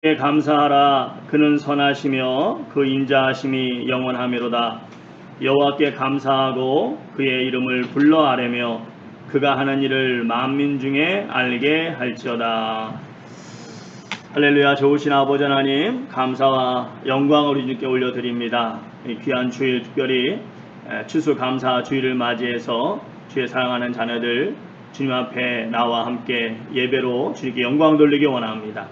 감사하라. 그는 선하시며 그 인자하심이 영원하미로다. 여호와께 감사하고 그의 이름을 불러 아뢰며 그가 하는 일을 만민 중에 알게 할지어다. 할렐루야. 좋으신 아버지 하나님, 감사와 영광을 우리 주께 올려드립니다. 이 귀한 주일, 특별히 추수감사 주일을 맞이해서 주의 사랑하는 자녀들 주님 앞에 나와 함께 예배로 주님께 영광 돌리기 원합니다.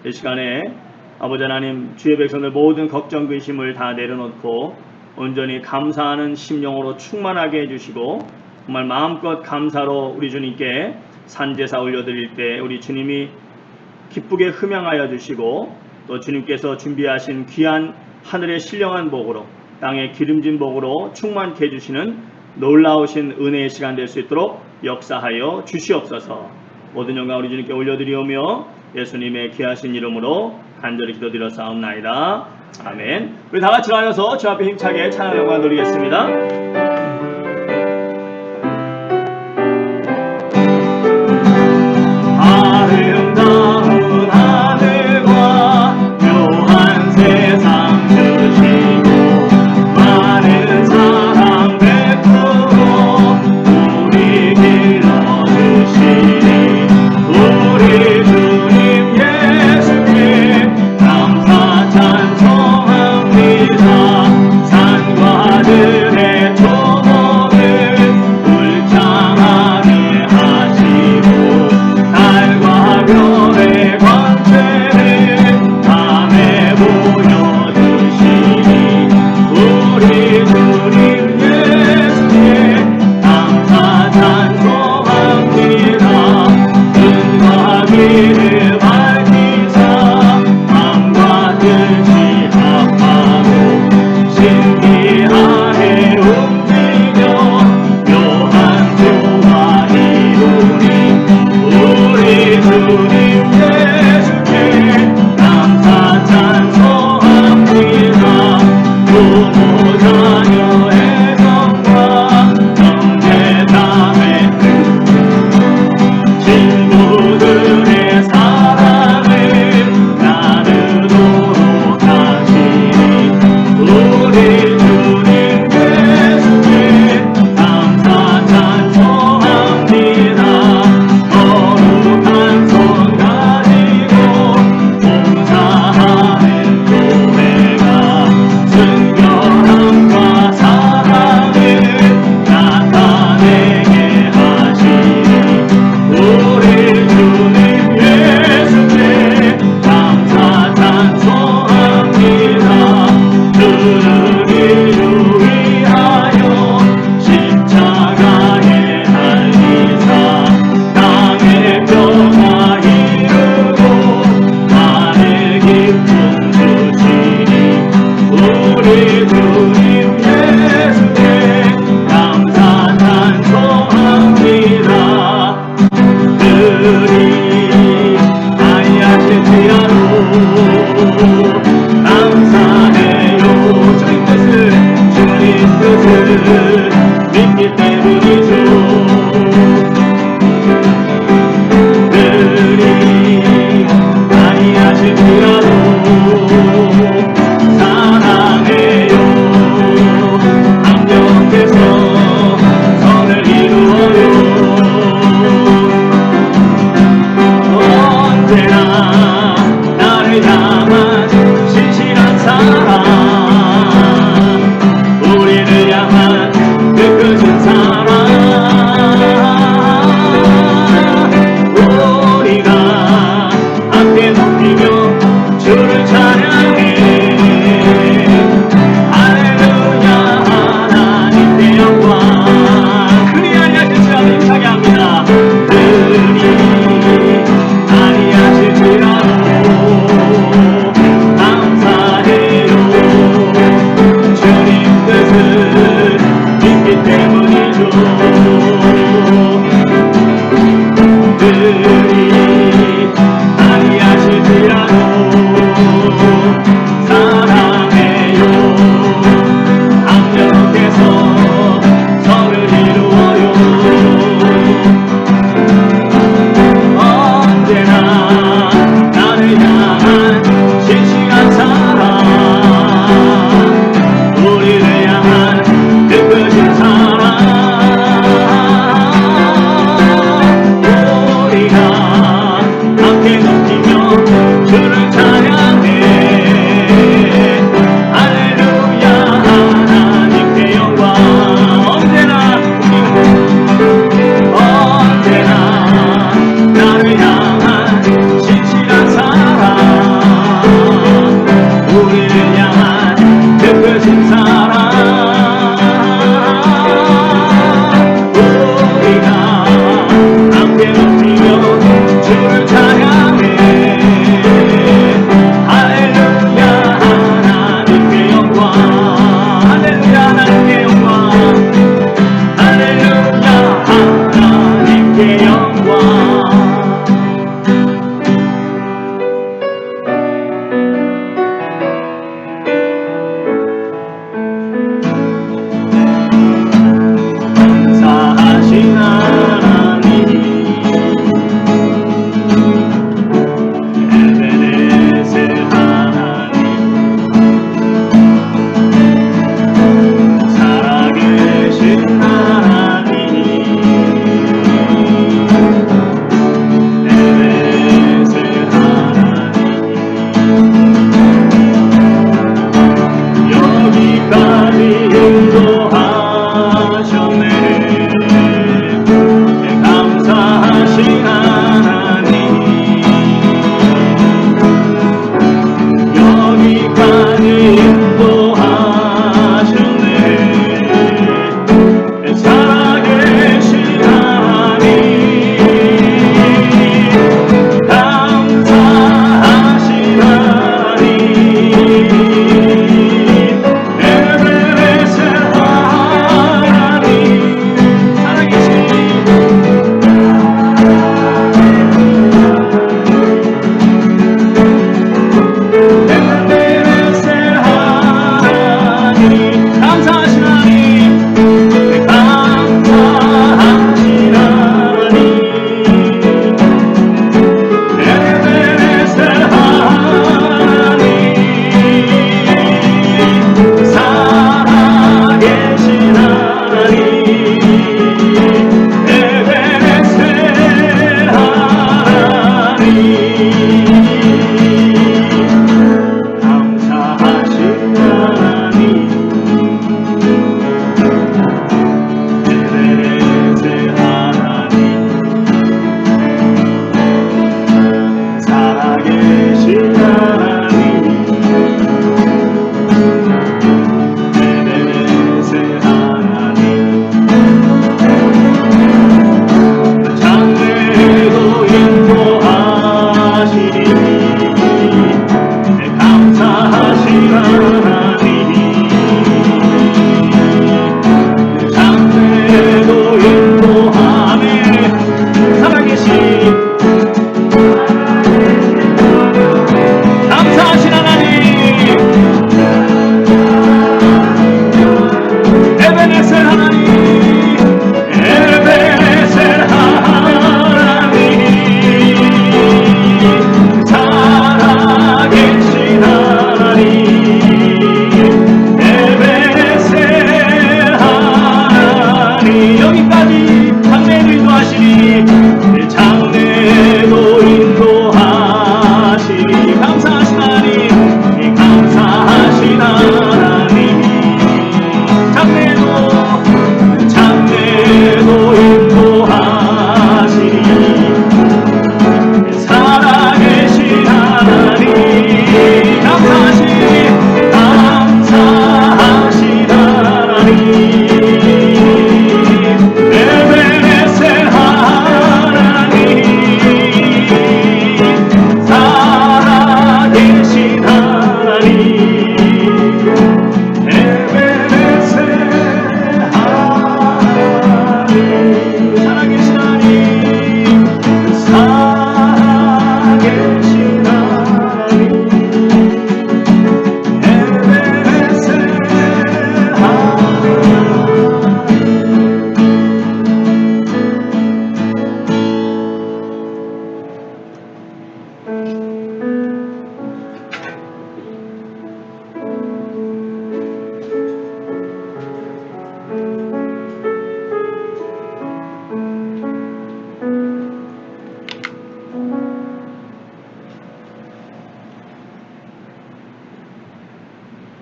이 시간에 아버지 하나님, 주의 백성들 모든 걱정 근심을 다 내려놓고 온전히 감사하는 심령으로 충만하게 해주시고 정말 마음껏 감사로 우리 주님께 산제사 올려드릴 때 우리 주님이 기쁘게 흠양하여 주시고 또 주님께서 준비하신 귀한 하늘의 신령한 복으로 땅의 기름진 복으로 충만케 해주시는 놀라우신 은혜의 시간 될 수 있도록 역사하여 주시옵소서. 모든 영광 우리 주님께 올려드리오며 예수님의 귀하신 이름으로 간절히 기도드렸사옵나이다. 아멘. 우리 다 같이 일어나서 주 앞에 힘차게 찬양 영광 돌리겠습니다. 감사해요.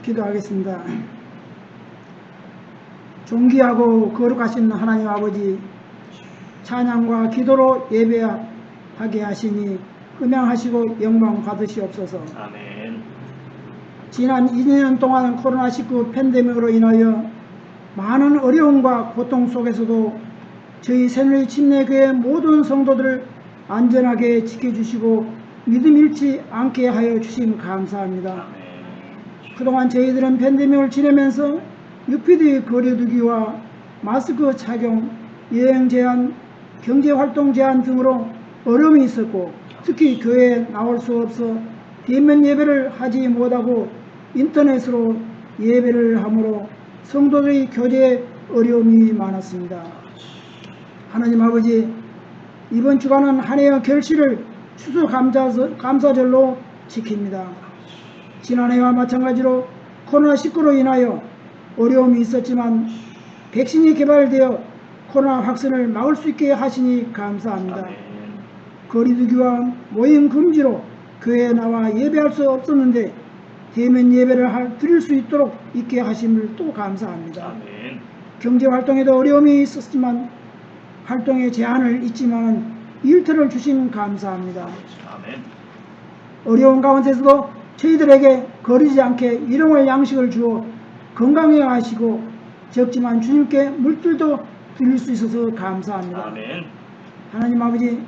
기도하겠습니다. 존귀하고 거룩하신 하나님 아버지, 찬양과 기도로 예배하게 하시니 흠양하시고 영광 받으시옵소서. 아멘. 지난 2년 동안 코로나19 팬데믹으로 인하여 많은 어려움과 고통 속에서도 저희 새누리 침례교회 모든 성도들을 안전하게 지켜주시고 믿음 잃지 않게 하여 주심 감사합니다. 아멘. 그동안 저희들은 팬데믹을 지내면서 6피드 거리두기와 마스크 착용, 여행 제한, 경제활동 제한 등으로 어려움이 있었고, 특히 교회에 나올 수 없어 대면 예배를 하지 못하고 인터넷으로 예배를 하므로 성도들의 교제에 어려움이 많았습니다. 하나님 아버지, 이번 주간은 한 해의 결실을 추수감사절로 지킵니다. 지난해와 마찬가지로 코로나19로 인하여 어려움이 있었지만 백신이 개발되어 코로나 확산을 막을 수 있게 하시니 감사합니다. 아멘. 거리두기와 모임 금지로 교회에 나와 예배할 수 없었는데 대면 예배를 드릴 수 있도록 있게 하심을 또 감사합니다. 아멘. 경제활동에도 어려움이 있었지만 활동에 제한을 있지만 일터를 주신 감사합니다. 아멘. 어려운 가운데서도 저희들에게 거르지 않게 일용할 양식을 주어 건강해 하시고 적지만 주님께 물질도 드릴 수 있어서 감사합니다. 아멘. 하나님 아버지,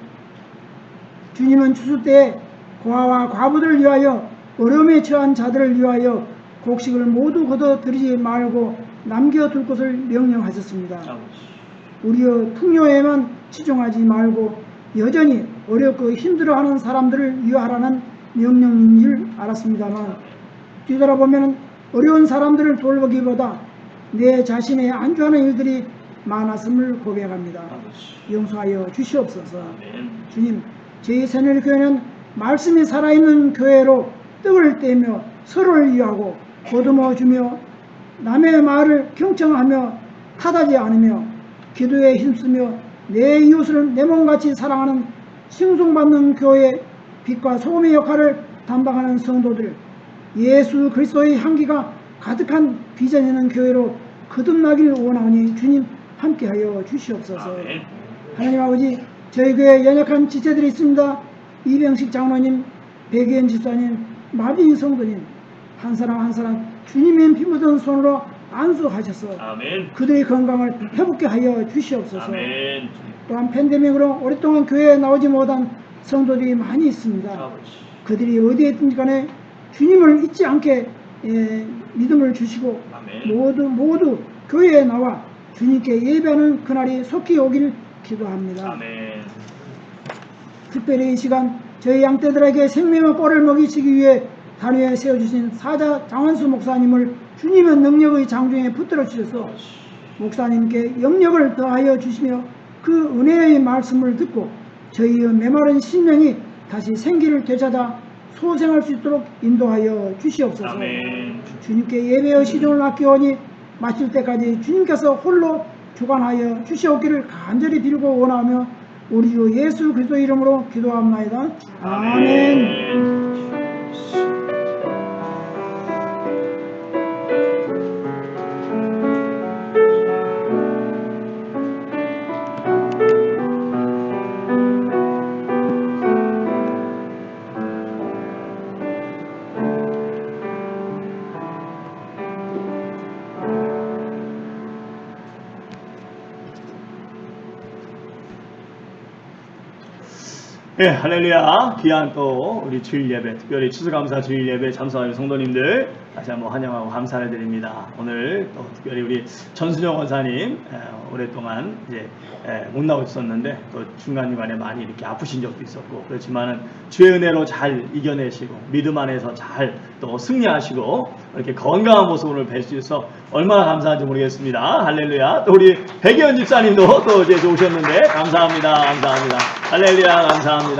주님은 추수 때 고아와 과부들을 위하여 어려움에 처한 자들을 위하여 곡식을 모두 걷어들이지 말고 남겨둘 것을 명령하셨습니다. 우리의 풍요에만 치중하지 말고 여전히 어렵고 힘들어하는 사람들을 위하라는 명령인 줄 알았습니다만 뒤돌아보면 어려운 사람들을 돌보기보다 내 자신의 안주하는 일들이 많았음을 고백합니다. 용서하여 주시옵소서. 주님, 저희 새누리교회는 말씀이 살아있는 교회로 떡을 떼며 서로를 위하고 보듬어 주며 남의 말을 경청하며 타다지 않으며 기도에 힘쓰며 내 이웃을 내 몸같이 사랑하는 칭송받는 교회의 빛과 소금의 역할을 담당하는 성도들, 예수 그리스도의 향기가 가득한 비전 있는 교회로 거듭나기를 원하오니 주님 함께하여 주시옵소서. 아멘. 하나님 아버지, 저희 교회에 연약한 지체들이 있습니다. 이병식 장로님, 백의원 집사님, 마빈 성도님 한 사람 한 사람 주님의 피 묻은 손으로 안수하셔서 아멘. 그들의 건강을 회복케 하여 주시옵소서. 아멘. 또한 팬데믹으로 오랫동안 교회에 나오지 못한 성도들이 많이 있습니다. 아버지. 그들이 어디에 있든지 간에 주님을 잊지 않게 믿음을 주시고 아멘. 모두 교회에 나와 주님께 예배하는 그날이 속히 오길 기도합니다. 아멘. 특별히 이 시간 저희 양떼들에게 생명의 꼴을 먹이시기 위해 단위에 세워주신 사자 장원수 목사님을 주님의 능력의 장중에 붙들어 주셔서 목사님께 영력을 더하여 주시며 그 은혜의 말씀을 듣고 저희의 메마른 심령이 다시 생기를 되찾아 소생할 수 있도록 인도하여 주시옵소서. 아멘. 주님께 예배의 시종을 아끼오니 마칠 때까지 주님께서 홀로 주관하여 주시옵기를 간절히 빌고 원하며 우리 주 예수 그리스도 이름으로 기도합나이다. 아멘. 네, 할렐루야. 귀한 또 우리 주일 예배, 특별히 추수감사 주일 예배 참석하는 성도님들 다시 한번 환영하고 감사를 드립니다. 오늘 또 특별히 우리 전순영 원사님 오랫동안 이제 못 나오셨었는데 또 중간중간에 많이 이렇게 아프신 적도 있었고 그렇지만은 주의 은혜로 잘 이겨내시고 믿음 안에서 잘 또 승리하시고 이렇게 건강한 모습을 뵐 수 있어서 얼마나 감사한지 모르겠습니다. 할렐루야. 또 우리 백의원 집사님도 또 이제 오셨는데 감사합니다. 감사합니다. 할렐루야. 감사합니다.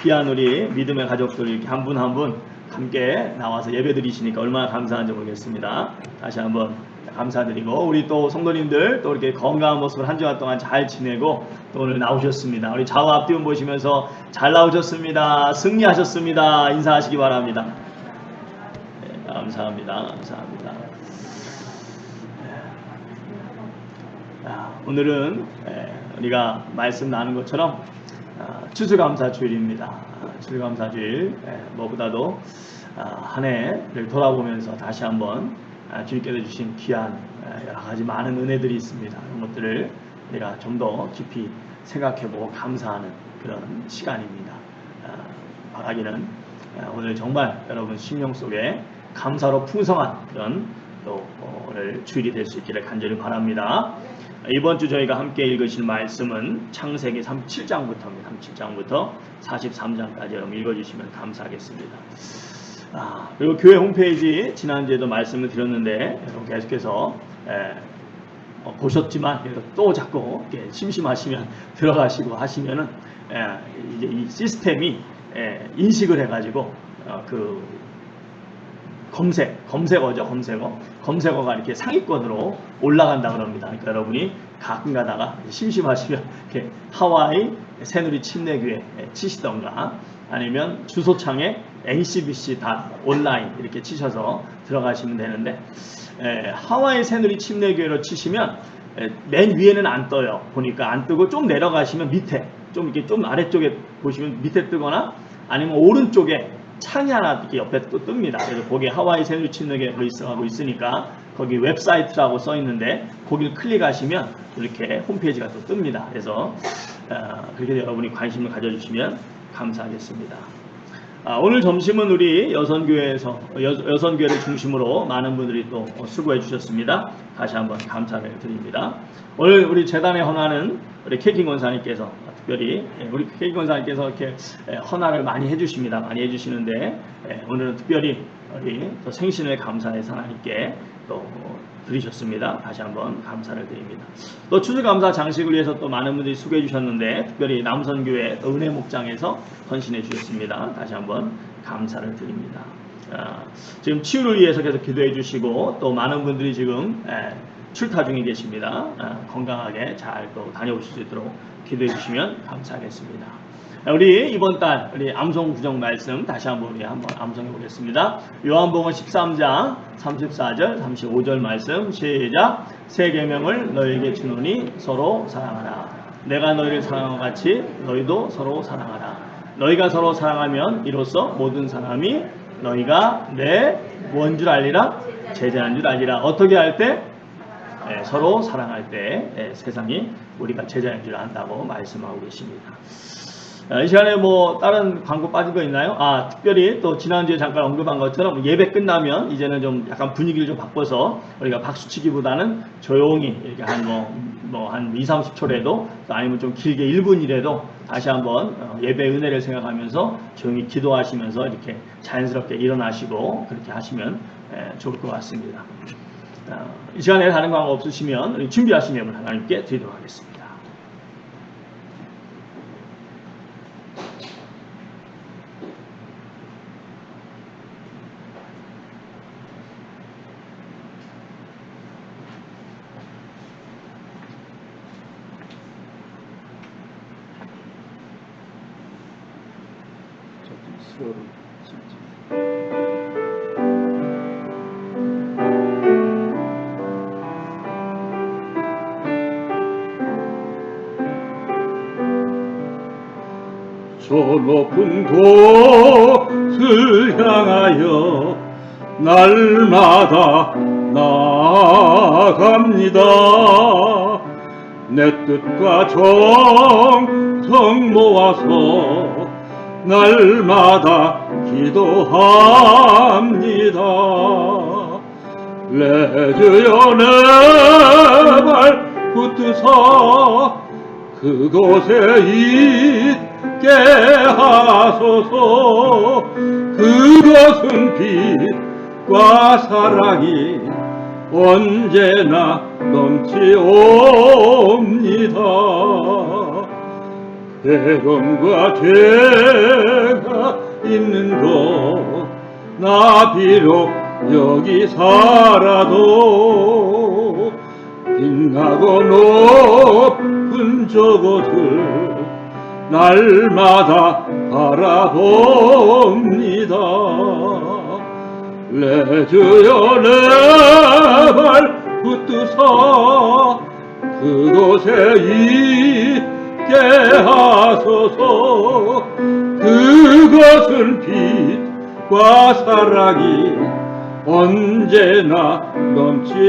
귀한 우리 믿음의 가족들 이렇게 한 분 한 분 함께 나와서 예배 드리시니까 얼마나 감사한지 모르겠습니다. 다시 한번 감사드리고 우리 또 성도님들 또 이렇게 건강한 모습을 한 주간 동안 잘 지내고 또 오늘 나오셨습니다. 우리 좌우 앞뒤움 보시면서 잘 나오셨습니다. 승리하셨습니다. 인사하시기 바랍니다. 네, 감사합니다. 감사합니다. 오늘은 우리가 말씀 나눈 것처럼 추수감사주일입니다. 추수감사주일 무엇보다도 한 해를 돌아보면서 다시 한번 주님께서 주신 귀한 여러 가지 많은 은혜들이 있습니다. 그런 것들을 우리가 좀 더 깊이 생각해보고 감사하는 그런 시간입니다. 바라기는 오늘 정말 여러분 심령 속에 감사로 풍성한 그런 또 오늘 주일이 될 수 있기를 간절히 바랍니다. 이번 주 저희가 함께 읽으실 말씀은 창세기 37장부터입니다. 37장부터 43장까지 여러분 읽어주시면 감사하겠습니다. 그리고 교회 홈페이지 지난주에도 말씀을 드렸는데 여러분 계속해서 보셨지만 또 자꾸 심심하시면 들어가시고 하시면은 이제 이 시스템이 인식을 해가지고 그 검색어가 이렇게 상위권으로 올라간다 그럽니다. 그러니까 여러분이 가끔 가다가 심심하시면 이렇게 하와이 새누리 침례교회 치시던가 아니면 주소창에 ncbc.online 이렇게 치셔서 들어가시면 되는데 하와이 새누리 침례교회로 치시면 맨 위에는 안 떠요. 보니까 안 뜨고 좀 내려가시면 밑에 좀 이렇게 좀 아래쪽에 보시면 밑에 뜨거나 아니면 오른쪽에 창이 하나 이렇게 옆에 또 뜹니다. 그래서 거기 하와이 새누리 침례교회 리스트하고 있으니까 거기 웹사이트라고 써 있는데 거기를 클릭하시면 이렇게 홈페이지가 또 뜹니다. 그래서 그렇게 여러분이 관심을 가져주시면 감사하겠습니다. 오늘 점심은 우리 여선교회를 중심으로 많은 분들이 또 수고해 주셨습니다. 다시 한번 감사를 드립니다. 오늘 우리 재단에 헌하는 우리 케이킹 권사님께서 특별히 우리 케이킹 권사님께서 이렇게 헌화를 많이 해주십니다. 많이 해주시는데 오늘은 특별히 우리 또 생신을 감사해서 하나님께 또 드리셨습니다. 다시 한번 감사를 드립니다. 또 추수감사 장식을 위해서 또 많은 분들이 수고해 주셨는데 특별히 남선교회 또 은혜 목장에서 헌신해 주셨습니다. 다시 한번 감사를 드립니다. 지금 치유를 위해서 계속 기도해 주시고 또 많은 분들이 지금 출타 중에 계십니다. 건강하게 잘 또 다녀오실 수 있도록 기도해 주시면 감사하겠습니다. 우리 이번 달 우리 암송 구정 말씀 다시 한번 암송해 보겠습니다. 요한복음 13장 34절 35절 말씀 시작. 새 계명을 너희에게 주노니 서로 사랑하라. 내가 너희를 사랑한 것 같이 너희도 서로 사랑하라. 너희가 서로 사랑하면 이로써 모든 사람이 너희가 내 뭔 줄 알리라? 제자인 줄 알리라. 어떻게 할 때? 서로 사랑할 때 세상이 우리가 제자인 줄 안다고 말씀하고 계십니다. 이 시간에 뭐 다른 광고 빠진 거 있나요? 특별히 또 지난주에 잠깐 언급한 것처럼 예배 끝나면 이제는 좀 약간 분위기를 좀 바꿔서 우리가 박수치기보다는 조용히 이렇게 한 2, 30초라도 아니면 좀 길게 1분이라도 다시 한번 예배 은혜를 생각하면서 조용히 기도하시면서 이렇게 자연스럽게 일어나시고 그렇게 하시면 좋을 것 같습니다. 이 시간에 다른 광고 없으시면 준비하시면 하나님께 드리도록 하겠습니다. 저 높은 곳을 향하여 날마다 나아갑니다. 내 뜻과 정성 모아서 날마다 기도합니다. 내 주여 내 발 붙드사 그곳에 있게 하소서. 그것은 빛과 사랑이 언제나 넘치옵니다. 괴로움과 죄가 있는 곳 나 비록 여기 살아도 빛나고 높은 저곳을 날마다 바라봅니다. 내 주여 내 발 붙드사 그곳에 있게 하소서. 그것은 빛과 사랑이 언제나 넘치옵니다.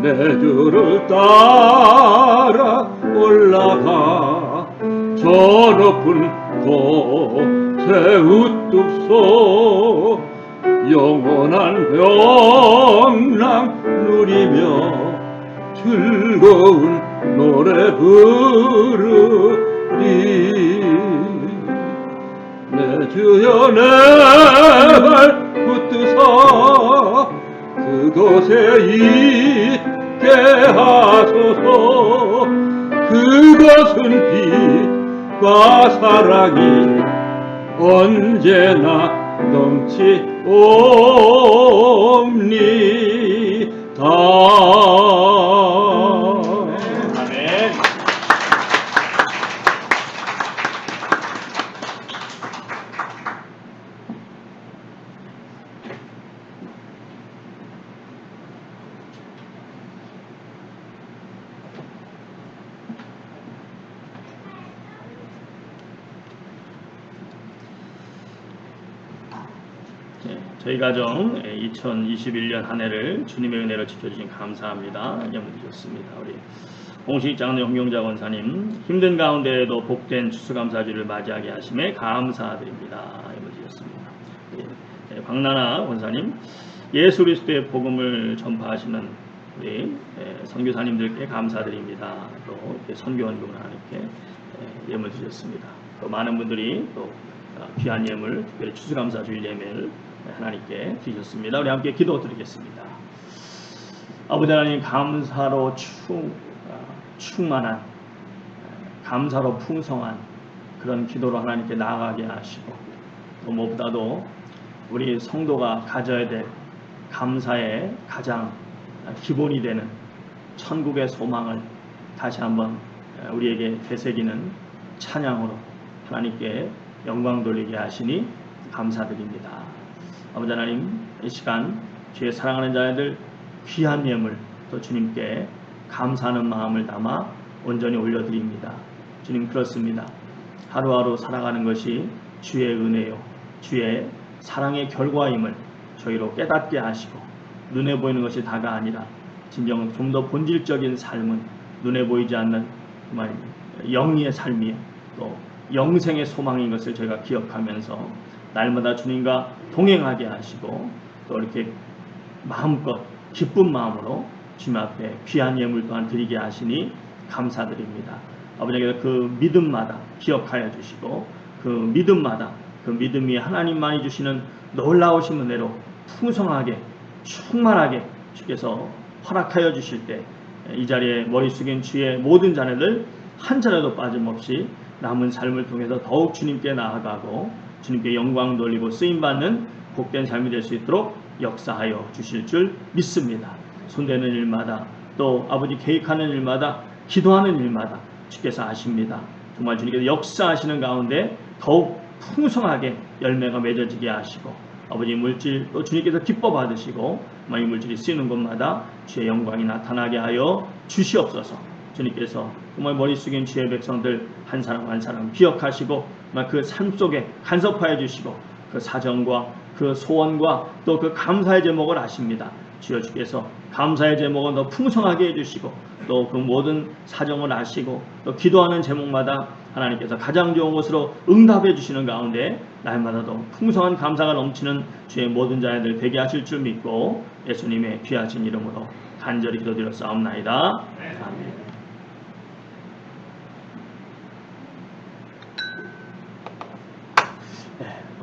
내 주를 따라 올라가 저 높은 곳에 우뚝서 영원한 영랑 누리며 즐거운 노래 부르리. 내 주여 내 발 붙드사 그곳에 있게 하소서. 그것은 빛과 사랑이 언제나 넘치옵니다. 아멘. 저희 가정 2021년 한 해를 주님의 은혜로 지켜주신 감사합니다. 예물 드렸습니다. 우리 공식 장로 홍경자 권사님 힘든 가운데에도 복된 추수감사주를 맞이하게 하심에 감사드립니다. 예물 드렸습니다. 광나나 권사님 예수 그리스도의 복음을 전파하시는 우리 선교사님들께 감사드립니다. 또 이렇게 선교원금을 하나님께 예물 드렸습니다. 또 많은 분들이 또 귀한 예물, 특별히 추수감사주일 예물 하나님께 드리셨습니다. 우리 함께 기도드리겠습니다. 아버지 하나님, 감사로 충만한, 감사로 풍성한 그런 기도로 하나님께 나아가게 하시고, 또 무엇보다도 우리 성도가 가져야 될 감사의 가장 기본이 되는 천국의 소망을 다시 한번 우리에게 되새기는 찬양으로 하나님께 영광 돌리게 하시니 감사드립니다. 아버지 하나님, 이 시간 주의 사랑하는 자들 귀한 예물 또 주님께 감사하는 마음을 담아 온전히 올려드립니다. 주님, 그렇습니다. 하루하루 살아가는 것이 주의 은혜요 주의 사랑의 결과임을 저희로 깨닫게 하시고, 눈에 보이는 것이 다가 아니라 진정 좀 더 본질적인 삶은 눈에 보이지 않는 정말 영리의 삶이요 또 영생의 소망인 것을 저희가 기억하면서 날마다 주님과 동행하게 하시고, 또 이렇게 마음껏 기쁜 마음으로 주님 앞에 귀한 예물 또한 드리게 하시니 감사드립니다. 아버지께서 그 믿음마다 기억하여 주시고, 그 믿음마다 그 믿음이 하나님만이 주시는 놀라우신 은혜로 풍성하게 충만하게 주께서 허락하여 주실 때, 이 자리에 머리 숙인 주의 모든 자녀들 한 자라도 빠짐없이 남은 삶을 통해서 더욱 주님께 나아가고 주님께 영광 돌리고 쓰임받는 복된 삶이 될 수 있도록 역사하여 주실 줄 믿습니다. 손대는 일마다 또 아버지 계획하는 일마다 기도하는 일마다 주께서 아십니다. 정말 주님께서 역사하시는 가운데 더욱 풍성하게 열매가 맺어지게 하시고, 아버지 물질 또 주님께서 기뻐 받으시고 이 물질이 쓰이는 곳마다 주의 영광이 나타나게 하여 주시옵소서. 주님께서 정말 머리 숙인 주의 백성들 한 사람 한 사람 기억하시고 그 삶 속에 간섭하여 주시고, 그 사정과 그 소원과 또 그 감사의 제목을 아십니다. 주여, 주께서 감사의 제목은 더 풍성하게 해주시고, 또 그 모든 사정을 아시고 또 기도하는 제목마다 하나님께서 가장 좋은 것으로 응답해 주시는 가운데 날마다 더 풍성한 감사가 넘치는 주의 모든 자녀들 되게 하실 줄 믿고 예수님의 귀하신 이름으로 간절히 기도드렸사옵나이다. 아멘.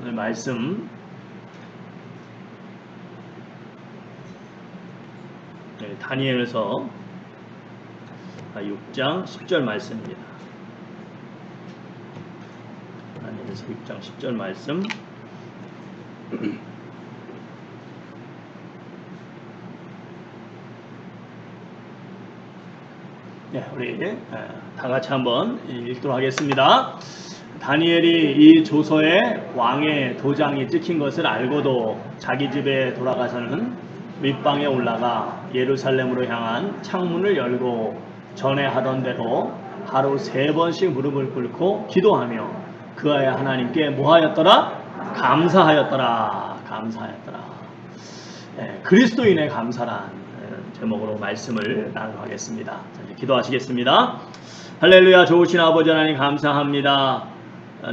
오늘 말씀 다니엘서 6장 10절 말씀입니다. 다니엘서 6장 10절 말씀. 네, 우리 다 같이 한번 읽도록 하겠습니다. 다니엘이 이 조서에 왕의 도장이 찍힌 것을 알고도 자기 집에 돌아가서는 윗방에 올라가 예루살렘으로 향한 창문을 열고 전에 하던 대로 하루 3번씩 무릎을 꿇고 기도하며 그의 하나님께 뭐하였더라? 감사하였더라. 감사하였더라. 그리스도인의 감사란 제목으로 말씀을 나누겠습니다. 자, 이제 기도하시겠습니다. 할렐루야. 좋으신 아버지 하나님 감사합니다.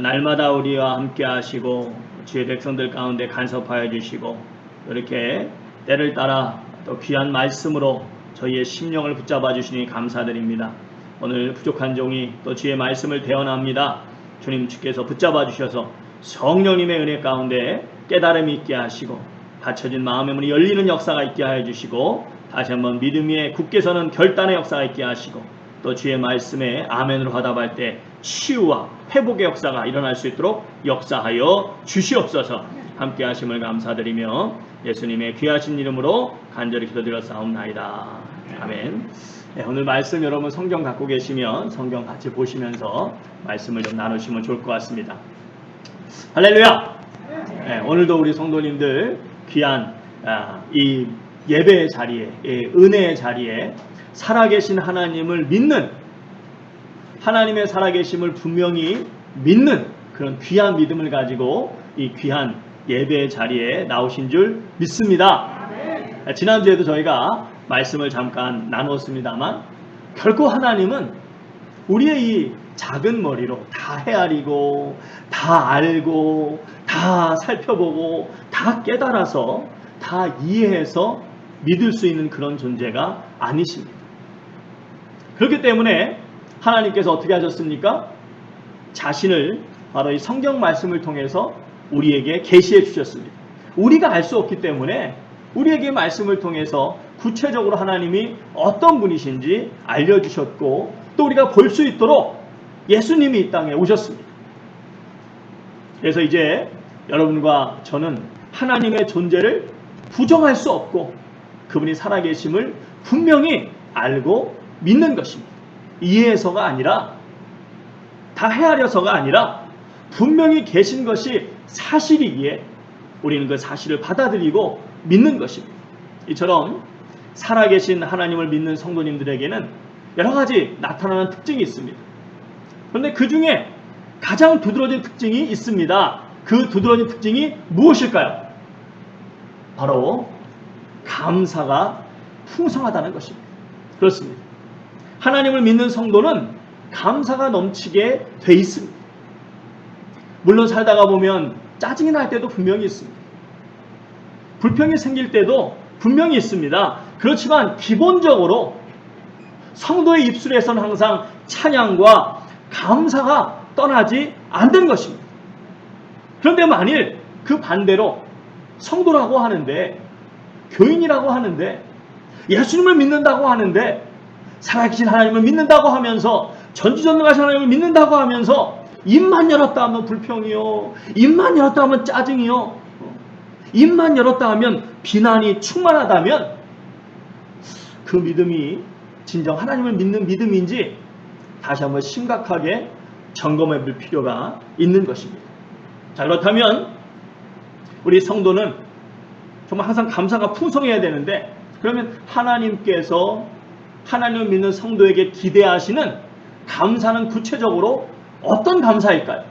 날마다 우리와 함께 하시고 주의 백성들 가운데 간섭하여 주시고 이렇게 때를 따라 또 귀한 말씀으로 저희의 심령을 붙잡아 주시니 감사드립니다. 오늘 부족한 종이 또 주의 말씀을 대언합니다. 주님 주께서 붙잡아 주셔서 성령님의 은혜 가운데 깨달음이 있게 하시고 닫혀진 마음의 문이 열리는 역사가 있게 하여 주시고 다시 한번 믿음 위에 굳게 서는 결단의 역사가 있게 하시고 또 주의 말씀에 아멘으로 화답할 때 치유와 회복의 역사가 일어날 수 있도록 역사하여 주시옵소서. 함께 하심을 감사드리며 예수님의 귀하신 이름으로 간절히 기도드렸사옵나이다. 아멘. 네, 오늘 말씀 여러분 성경 갖고 계시면 성경 같이 보시면서 말씀을 좀 나누시면 좋을 것 같습니다. 할렐루야. 네, 오늘도 우리 성도님들 귀한 이 예배의 자리에, 은혜의 자리에 살아계신 하나님을 믿는, 하나님의 살아계심을 분명히 믿는 그런 귀한 믿음을 가지고 이 귀한 예배의 자리에 나오신 줄 믿습니다. 지난주에도 저희가 말씀을 잠깐 나누었습니다만 결코 하나님은 우리의 이 작은 머리로 다 헤아리고 다 알고 다 살펴보고 다 깨달아서 다 이해해서 믿을 수 있는 그런 존재가 아니십니다. 그렇기 때문에 하나님께서 어떻게 하셨습니까? 자신을 바로 이 성경 말씀을 통해서 우리에게 계시해 주셨습니다. 우리가 알 수 없기 때문에 우리에게 말씀을 통해서 구체적으로 하나님이 어떤 분이신지 알려주셨고 또 우리가 볼 수 있도록 예수님이 이 땅에 오셨습니다. 그래서 이제 여러분과 저는 하나님의 존재를 부정할 수 없고 그분이 살아계심을 분명히 알고 믿는 것입니다. 이해해서가 아니라 다 헤아려서가 아니라 분명히 계신 것이 사실이기에 우리는 그 사실을 받아들이고 믿는 것입니다. 이처럼 살아계신 하나님을 믿는 성도님들에게는 여러 가지 나타나는 특징이 있습니다. 그런데 그 중에 가장 두드러진 특징이 있습니다. 그 두드러진 특징이 무엇일까요? 바로 감사가 풍성하다는 것입니다. 그렇습니다. 하나님을 믿는 성도는 감사가 넘치게 돼 있습니다. 물론 살다가 보면 짜증이 날 때도 분명히 있습니다. 불평이 생길 때도 분명히 있습니다. 그렇지만 기본적으로 성도의 입술에서는 항상 찬양과 감사가 떠나지 않는 것입니다. 그런데 만일 그 반대로 성도라고 하는데, 교인이라고 하는데, 예수님을 믿는다고 하는데, 살아계신 하나님을 믿는다고 하면서, 전지전능하신 하나님을 믿는다고 하면서 입만 열었다 하면 불평이요, 입만 열었다 하면 짜증이요, 입만 열었다 하면 비난이 충만하다면 그 믿음이 진정 하나님을 믿는 믿음인지 다시 한번 심각하게 점검해 볼 필요가 있는 것입니다. 자, 그렇다면 우리 성도는 정말 항상 감사가 풍성해야 되는데, 그러면 하나님께서 하나님을 믿는 성도에게 기대하시는 감사는 구체적으로 어떤 감사일까요?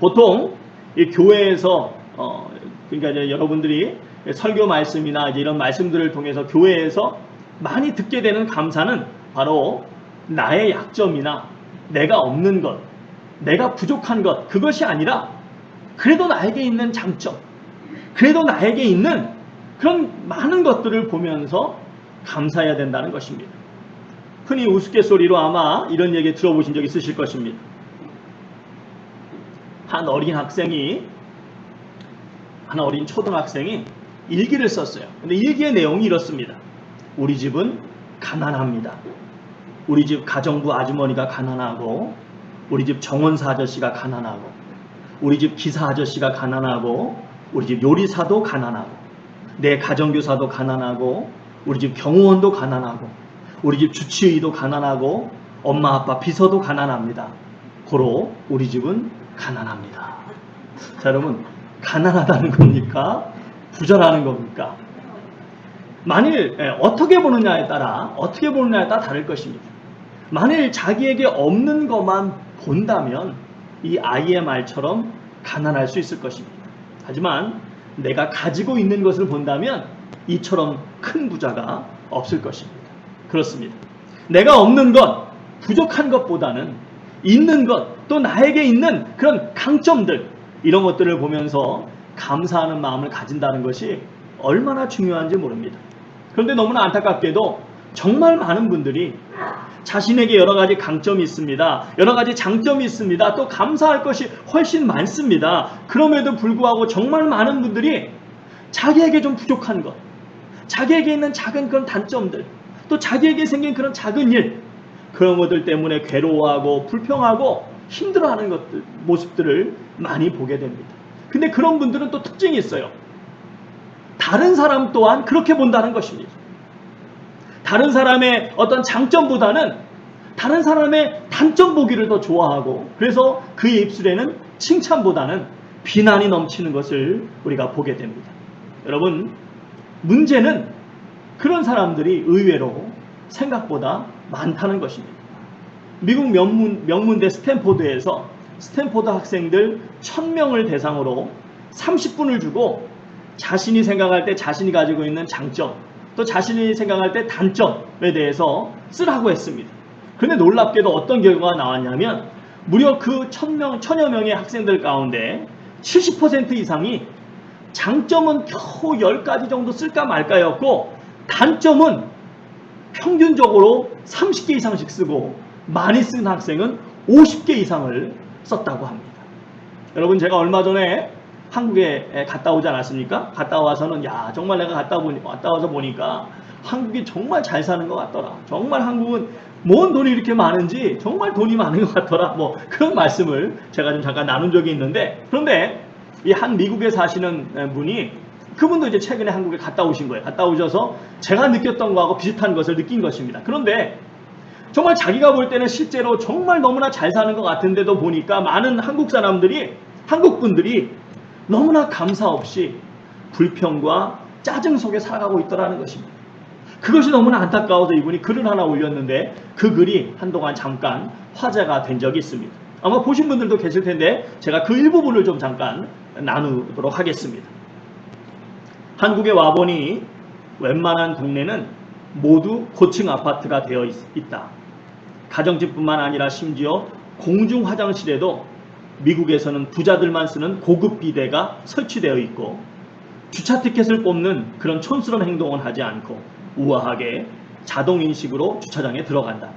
보통 이 교회에서 그러니까 이제 여러분들이 설교 말씀이나 이제 이런 말씀들을 통해서 교회에서 많이 듣게 되는 감사는 바로 나의 약점이나 내가 없는 것, 내가 부족한 것, 그것이 아니라 그래도 나에게 있는 장점, 그래도 나에게 있는 그런 많은 것들을 보면서 감사해야 된다는 것입니다. 흔히 우스갯소리로 아마 이런 얘기 들어보신 적 있으실 것입니다. 한 어린 초등학생이 일기를 썼어요. 근데 일기의 내용이 이렇습니다. 우리 집은 가난합니다. 우리 집 가정부 아주머니가 가난하고, 우리 집 정원사 아저씨가 가난하고, 우리 집 기사 아저씨가 가난하고, 우리 집 요리사도 가난하고, 내 가정교사도 가난하고, 우리 집 경호원도 가난하고, 우리 집 주치의도 가난하고, 엄마 아빠 비서도 가난합니다. 고로 우리 집은 가난합니다. 자, 여러분, 가난하다는 겁니까? 부자라는 겁니까? 만일 어떻게 보느냐에 따라 다를 것입니다. 만일 자기에게 없는 것만 본다면 이 아이의 말처럼 가난할 수 있을 것입니다. 하지만 내가 가지고 있는 것을 본다면 이처럼 큰 부자가 없을 것입니다. 그렇습니다. 내가 없는 것, 부족한 것보다는 있는 것, 또 나에게 있는 그런 강점들, 이런 것들을 보면서 감사하는 마음을 가진다는 것이 얼마나 중요한지 모릅니다. 그런데 너무나 안타깝게도 정말 많은 분들이 자신에게 여러 가지 강점이 있습니다. 여러 가지 장점이 있습니다. 또 감사할 것이 훨씬 많습니다. 그럼에도 불구하고 정말 많은 분들이 자기에게 좀 부족한 것, 자기에게 있는 작은 그런 단점들, 또 자기에게 생긴 그런 작은 일, 그런 것들 때문에 괴로워하고 불평하고 힘들어하는 것들, 모습들을 많이 보게 됩니다. 근데 그런 분들은 또 특징이 있어요. 다른 사람 또한 그렇게 본다는 것입니다. 다른 사람의 어떤 장점보다는 다른 사람의 단점 보기를 더 좋아하고, 그래서 그의 입술에는 칭찬보다는 비난이 넘치는 것을 우리가 보게 됩니다. 여러분, 문제는 그런 사람들이 의외로 생각보다 많다는 것입니다. 미국 명문대 스탠포드에서 스탠포드 학생들 1000명을 대상으로 30분을 주고 자신이 생각할 때 자신이 가지고 있는 장점, 또 자신이 생각할 때 단점에 대해서 쓰라고 했습니다. 그런데 놀랍게도 어떤 결과가 나왔냐면 무려 그 1000여 명의 학생들 가운데 70% 이상이 장점은 겨우 10가지 정도 쓸까 말까였고, 단점은 평균적으로 30개 이상씩 쓰고 많이 쓴 학생은 50개 이상을 썼다고 합니다. 여러분, 제가 얼마 전에 한국에 갔다 오지 않았습니까? 갔다 와서는 정말 내가 갔다 와서 보니까 한국이 정말 잘 사는 것 같더라. 정말 한국은 뭔 돈이 이렇게 많은지 정말 돈이 많은 것 같더라. 뭐 그런 말씀을 제가 좀 잠깐 나눈 적이 있는데, 그런데 이 한 미국에 사시는 분이, 그분도 이제 최근에 한국에 갔다 오신 거예요. 갔다 오셔서 제가 느꼈던 거하고 비슷한 것을 느낀 것입니다. 그런데 정말 자기가 볼 때는 실제로 정말 너무나 잘 사는 것 같은데도 보니까 많은 한국 분들이 너무나 감사 없이 불평과 짜증 속에 살아가고 있더라는 것입니다. 그것이 너무나 안타까워서 이분이 글을 하나 올렸는데, 그 글이 한동안 잠깐 화제가 된 적이 있습니다. 아마 보신 분들도 계실 텐데 제가 그 일부분을 좀 잠깐 나누도록 하겠습니다. 한국에 와보니 웬만한 동네는 모두 고층 아파트가 되어 있다. 가정집뿐만 아니라 심지어 공중 화장실에도 미국에서는 부자들만 쓰는 고급 비데가 설치되어 있고, 주차 티켓을 뽑는 그런 촌스러운 행동은 하지 않고 우아하게 자동인식으로 주차장에 들어간다.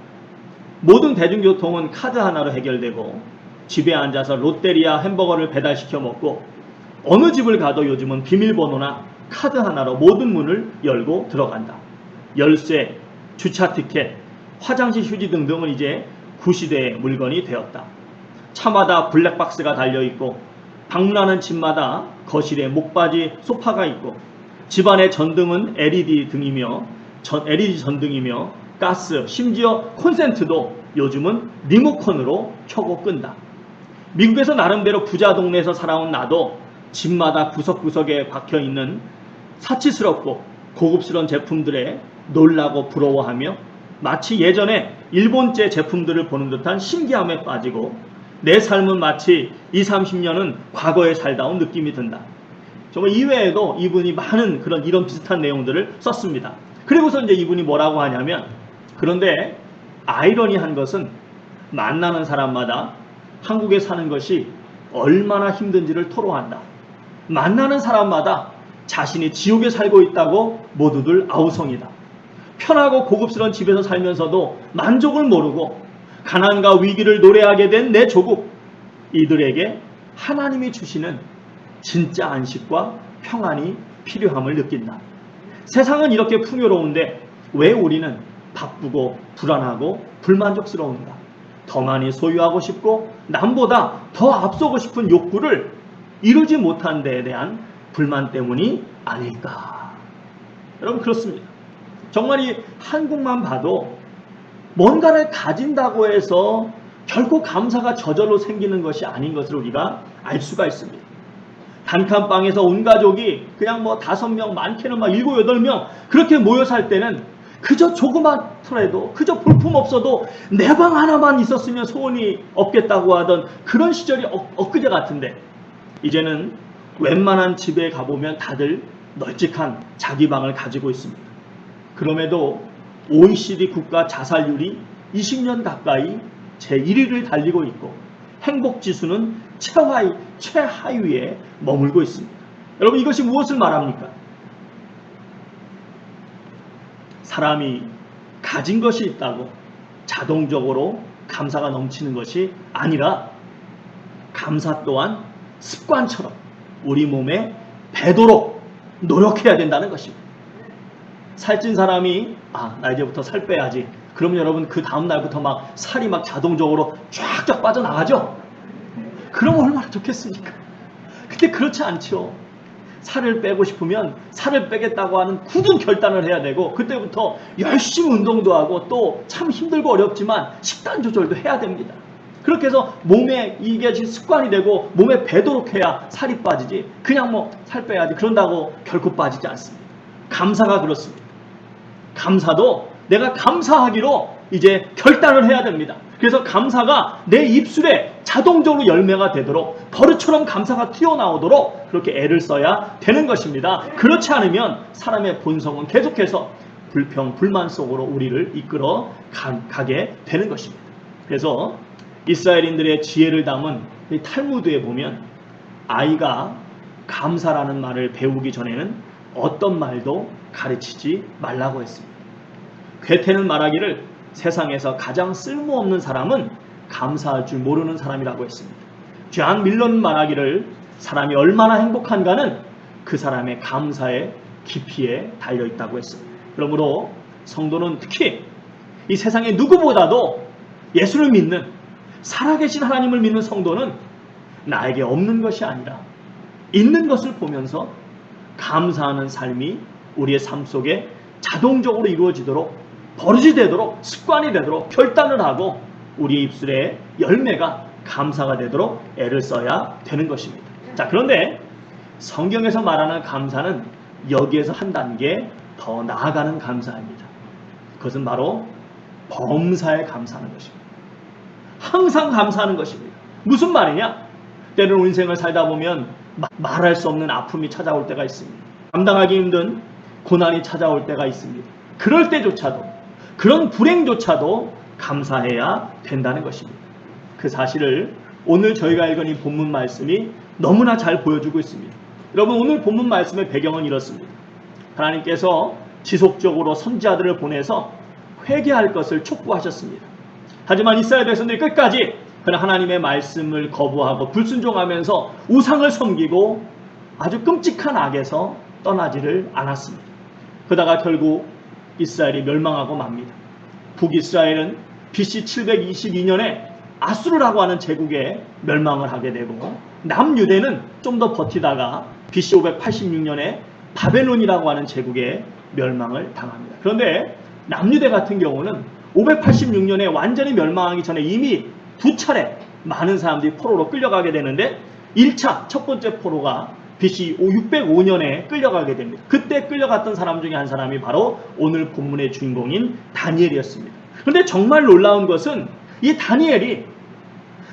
모든 대중교통은 카드 하나로 해결되고, 집에 앉아서 롯데리아 햄버거를 배달시켜 먹고, 어느 집을 가도 요즘은 비밀번호나 카드 하나로 모든 문을 열고 들어간다. 열쇠, 주차 티켓, 화장실 휴지 등등은 이제 구시대의 물건이 되었다. 차마다 블랙박스가 달려있고, 방문하는 집마다 거실에 목받이 소파가 있고, 집안의 전등은 LED 전등이며 가스, 심지어 콘센트도 요즘은 리모컨으로 켜고 끈다. 미국에서 나름대로 부자 동네에서 살아온 나도 집마다 구석구석에 박혀있는 사치스럽고 고급스러운 제품들에 놀라고 부러워하며 마치 예전에 일본제 제품들을 보는 듯한 신기함에 빠지고, 내 삶은 마치 20-30년은 과거에 살다 온 느낌이 든다. 정말 이외에도 이분이 많은 이런 비슷한 내용들을 썼습니다. 그리고서 이제 이분이 뭐라고 하냐면, 그런데 아이러니한 것은 만나는 사람마다 한국에 사는 것이 얼마나 힘든지를 토로한다. 만나는 사람마다 자신이 지옥에 살고 있다고 모두들 아우성이다. 편하고 고급스러운 집에서 살면서도 만족을 모르고 가난과 위기를 노래하게 된 내 조국, 이들에게 하나님이 주시는 진짜 안식과 평안이 필요함을 느낀다. 세상은 이렇게 풍요로운데 왜 우리는 바쁘고 불안하고 불만족스러운가? 더 많이 소유하고 싶고 남보다 더 앞서고 싶은 욕구를 이루지 못한 데에 대한 불만 때문이 아닐까? 여러분, 그렇습니다. 정말 이 한국만 봐도 뭔가를 가진다고 해서 결코 감사가 저절로 생기는 것이 아닌 것을 우리가 알 수가 있습니다. 단칸방에서 온 가족이 그냥 뭐 5명, 많게는 막 7, 8명 그렇게 모여 살 때는 그저 조그맣더라도 그저 볼품 없어도 내 방 하나만 있었으면 소원이 없겠다고 하던 그런 시절이 엊그제 같은데, 이제는 웬만한 집에 가보면 다들 널찍한 자기 방을 가지고 있습니다. 그럼에도 OECD 국가 자살률이 20년 가까이 제1위를 달리고 있고 행복지수는 최하위에 머물고 있습니다. 여러분, 이것이 무엇을 말합니까? 사람이 가진 것이 있다고 자동적으로 감사가 넘치는 것이 아니라 감사 또한 습관처럼 우리 몸에 배도록 노력해야 된다는 것입니다. 살찐 사람이 나 이제부터 살 빼야지. 그러면 여러분 그 다음 날부터 막 살이 막 자동적으로 쫙쫙 빠져나가죠? 그러면 얼마나 좋겠습니까? 근데 그렇지 않죠. 살을 빼고 싶으면 살을 빼겠다고 하는 굳은 결단을 해야 되고, 그때부터 열심히 운동도 하고 또 참 힘들고 어렵지만 식단 조절도 해야 됩니다. 그렇게 해서 몸에 이게 습관이 되고 몸에 배도록 해야 살이 빠지지, 그냥 뭐 살 빼야지 그런다고 결코 빠지지 않습니다. 감사가 그렇습니다. 감사도 내가 감사하기로 이제 결단을 해야 됩니다. 그래서 감사가 내 입술에 자동적으로 열매가 되도록, 버릇처럼 감사가 튀어나오도록 그렇게 애를 써야 되는 것입니다. 그렇지 않으면 사람의 본성은 계속해서 불평, 불만 속으로 우리를 이끌어 가게 되는 것입니다. 그래서 이스라엘인들의 지혜를 담은 이 탈무드에 보면 아이가 감사라는 말을 배우기 전에는 어떤 말도 가르치지 말라고 했습니다. 괴테는 말하기를 세상에서 가장 쓸모없는 사람은 감사할 줄 모르는 사람이라고 했습니다. 존 밀러는 말하기를 사람이 얼마나 행복한가는 그 사람의 감사의 깊이에 달려있다고 했습니다. 그러므로 성도는 특히 이 세상의 누구보다도 예수를 믿는, 살아계신 하나님을 믿는 성도는 나에게 없는 것이 아니라 있는 것을 보면서 감사하는 삶이 우리의 삶 속에 자동적으로 이루어지도록, 버릇이 되도록, 습관이 되도록 결단을 하고 우리의 입술에 열매가 감사가 되도록 애를 써야 되는 것입니다. 자, 그런데 성경에서 말하는 감사는 여기에서 한 단계 더 나아가는 감사입니다. 그것은 바로 범사에 감사하는 것입니다. 항상 감사하는 것입니다. 무슨 말이냐? 때로는 인생을 살다 보면 말할 수 없는 아픔이 찾아올 때가 있습니다. 감당하기 힘든 고난이 찾아올 때가 있습니다. 그럴 때조차도, 그런 불행조차도 감사해야 된다는 것입니다. 그 사실을 오늘 저희가 읽은 이 본문 말씀이 너무나 잘 보여주고 있습니다. 여러분, 오늘 본문 말씀의 배경은 이렇습니다. 하나님께서 지속적으로 선지자들을 보내서 회개할 것을 촉구하셨습니다. 하지만 이스라엘 백성들이 끝까지 그런 하나님의 말씀을 거부하고 불순종하면서 우상을 섬기고 아주 끔찍한 악에서 떠나지를 않았습니다. 그러다가 결국 이스라엘이 멸망하고 맙니다. 북이스라엘은 BC 722년에 아수르라고 하는 제국에 멸망을 하게 되고, 남유대는 좀 더 버티다가 BC 586년에 바벨론이라고 하는 제국에 멸망을 당합니다. 그런데 남유대 같은 경우는 586년에 완전히 멸망하기 전에 이미 2차례 많은 사람들이 포로로 끌려가게 되는데, 1차 첫 번째 포로가 BC 605년에 끌려가게 됩니다. 그때 끌려갔던 사람 중에 한 사람이 바로 오늘 본문의 주인공인 다니엘이었습니다. 그런데 정말 놀라운 것은 이 다니엘이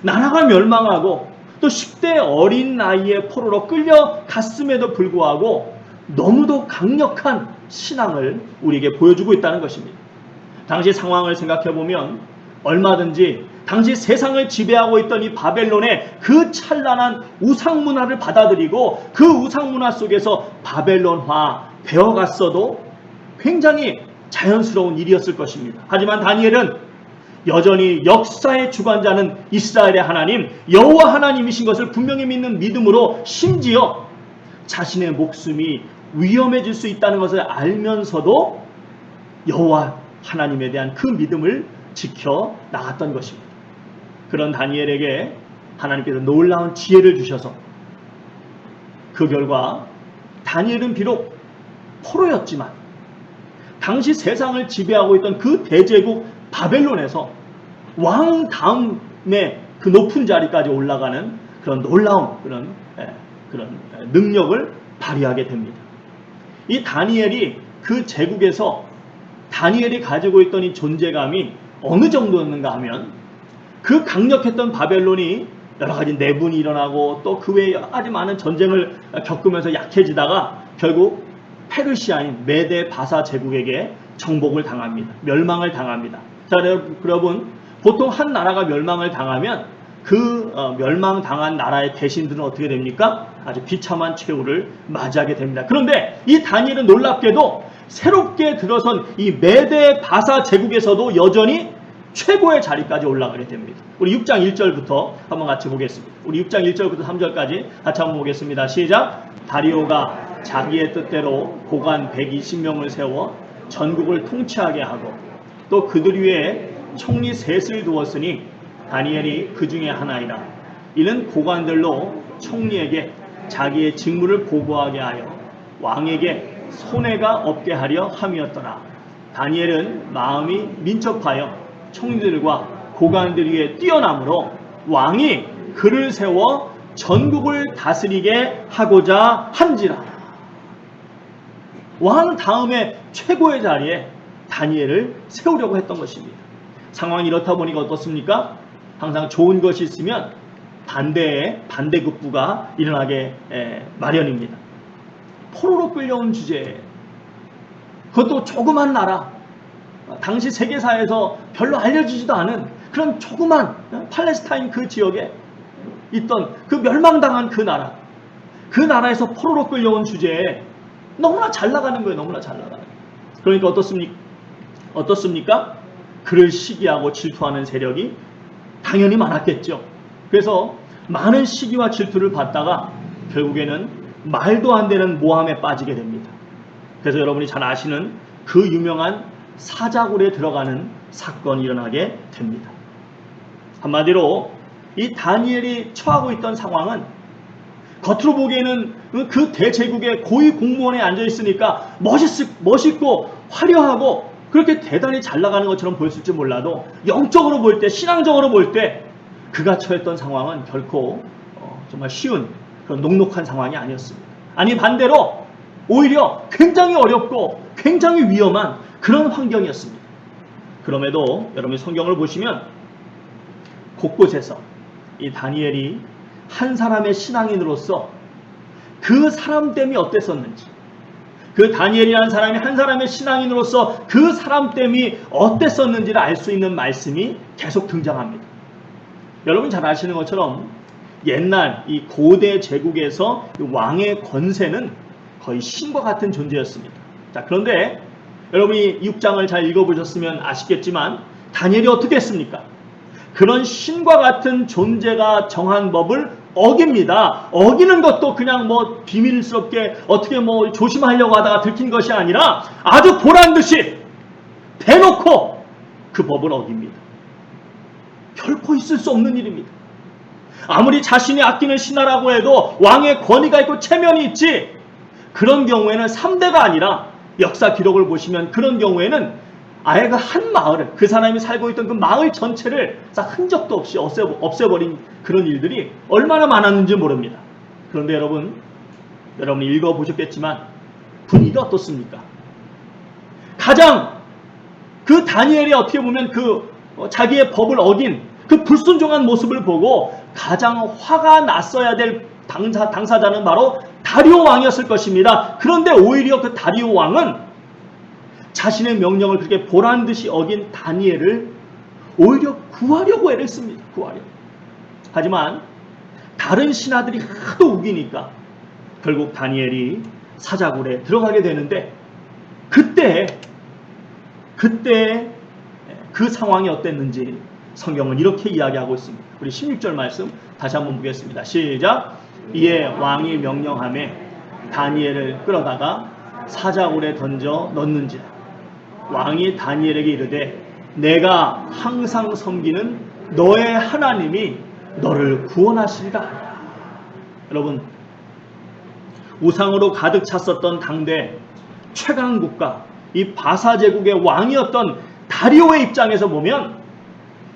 나라가 멸망하고 또 10대 어린 나이에 포로로 끌려갔음에도 불구하고 너무도 강력한 신앙을 우리에게 보여주고 있다는 것입니다. 당시 상황을 생각해보면 얼마든지 당시 세상을 지배하고 있던 이 바벨론의 그 찬란한 우상문화를 받아들이고 그 우상문화 속에서 바벨론화 되어갔어도 굉장히 자연스러운 일이었을 것입니다. 하지만 다니엘은 여전히 역사의 주관자는 이스라엘의 하나님 여호와 하나님이신 것을 분명히 믿는 믿음으로, 심지어 자신의 목숨이 위험해질 수 있다는 것을 알면서도 여호와 하나님에 대한 그 믿음을 지켜 나갔던 것입니다. 그런 다니엘에게 하나님께서 놀라운 지혜를 주셔서 그 결과 다니엘은 비록 포로였지만 당시 세상을 지배하고 있던 그 대제국 바벨론에서 왕 다음 그 높은 자리까지 올라가는 그런 놀라운 그런 능력을 발휘하게 됩니다. 이 다니엘이 그 제국에서 다니엘이 가지고 있던 이 존재감이 어느 정도였는가 하면 그 강력했던 바벨론이 여러 가지 내분이 일어나고 또 그 외에 여러 가지 많은 전쟁을 겪으면서 약해지다가 결국 페르시아인 메데 바사 제국에게 정복을 당합니다. 멸망을 당합니다. 자, 여러분, 보통 한 나라가 멸망을 당하면 그 멸망당한 나라의 대신들은 어떻게 됩니까? 아주 비참한 최후를 맞이하게 됩니다. 그런데 이 다니엘은 놀랍게도 새롭게 들어선 이 메데 바사 제국에서도 여전히 최고의 자리까지 올라가게 됩니다. 우리 6장 1절부터 한번 같이 보겠습니다. 우리 6장 1절부터 3절까지 같이 한번 보겠습니다. 시작! 다리오가 자기의 뜻대로 고관 120명을 세워 전국을 통치하게 하고 또 그들 위에 총리 셋을 두었으니 다니엘이 그 중에 하나이라. 이는 고관들로 총리에게 자기의 직무를 보고하게 하여 왕에게 손해가 없게 하려 함이었더라. 다니엘은 마음이 민첩하여 총리들과 고관들 위에 뛰어나므로 왕이 그를 세워 전국을 다스리게 하고자 한지라. 왕 다음에 최고의 자리에 다니엘을 세우려고 했던 것입니다. 상황이 이렇다 보니까 어떻습니까? 항상 좋은 것이 있으면 반대급부가 일어나게 마련입니다. 포로로 끌려온 주제에 그것도 조그만 나라, 당시 세계사에서 별로 알려지지도 않은 그런 조그만 팔레스타인 그 지역에 있던 그 멸망당한 그 나라에서 포로로 끌려온 주제에 너무나 잘 나가는 거예요. 너무나 잘 나가는 거예요. 그러니까 어떻습니까? 그를 시기하고 질투하는 세력이 당연히 많았겠죠. 그래서 많은 시기와 질투를 받다가 결국에는 말도 안 되는 모함에 빠지게 됩니다. 그래서 여러분이 잘 아시는 그 유명한 사자굴에 들어가는 사건이 일어나게 됩니다. 한마디로 이 다니엘이 처하고 있던 상황은 겉으로 보기에는 그 대제국의 고위 공무원에 앉아 있으니까 멋있고 화려하고 그렇게 대단히 잘 나가는 것처럼 보였을지 몰라도 영적으로 볼 때, 신앙적으로 볼 때 그가 처했던 상황은 결코 정말 쉬운 그런 녹록한 상황이 아니었습니다. 아니 반대로 오히려 굉장히 어렵고 굉장히 위험한 그런 환경이었습니다. 그럼에도 여러분이 성경을 보시면 곳곳에서 이 다니엘이 한 사람의 신앙인으로서 그 사람됨이 어땠었는지, 그 다니엘이라는 사람이 한 사람의 신앙인으로서 그 사람됨이 어땠었는지를 알 수 있는 말씀이 계속 등장합니다. 여러분 잘 아시는 것처럼 옛날 이 고대 제국에서 왕의 권세는 거의 신과 같은 존재였습니다. 자, 그런데 여러분이 6장을 잘 읽어보셨으면 아시겠지만 다니엘이 어떻게 했습니까? 그런 신과 같은 존재가 정한 법을 어깁니다. 어기는 것도 그냥 비밀스럽게 어떻게 조심하려고 하다가 들킨 것이 아니라 아주 보란듯이 대놓고 그 법을 어깁니다. 결코 있을 수 없는 일입니다. 아무리 자신이 아끼는 신하라고 해도 왕의 권위가 있고 체면이 있지, 그런 경우에는 3대가 아니라 역사 기록을 보시면 그런 경우에는 아예 그 한 마을을, 그 사람이 살고 있던 그 마을 전체를 흔적도 없이 없애버린 그런 일들이 얼마나 많았는지 모릅니다. 그런데 여러분이 읽어보셨겠지만 분위기가 어떻습니까? 가장 그 다니엘이 어떻게 보면 자기의 법을 어긴 그 불순종한 모습을 보고 가장 화가 났어야 될 당사자는 바로 다리오 왕이었을 것입니다. 그런데 오히려 그 다리오 왕은 자신의 명령을 그렇게 보란듯이 어긴 다니엘을 오히려 구하려고 애를 씁니다. 하지만 다른 신하들이 하도 우기니까 결국 다니엘이 사자굴에 들어가게 되는데 그때 그 상황이 어땠는지 성경은 이렇게 이야기하고 있습니다. 우리 16절 말씀 다시 한번 보겠습니다. 시작! 이에 왕이 명령하매 다니엘을 끌어다가 사자굴에 던져 넣는지라. 왕이 다니엘에게 이르되 내가 항상 섬기는 너의 하나님이 너를 구원하시리라. 여러분, 우상으로 가득 찼었던 당대 최강국가 이 바사 제국의 왕이었던 다리오의 입장에서 보면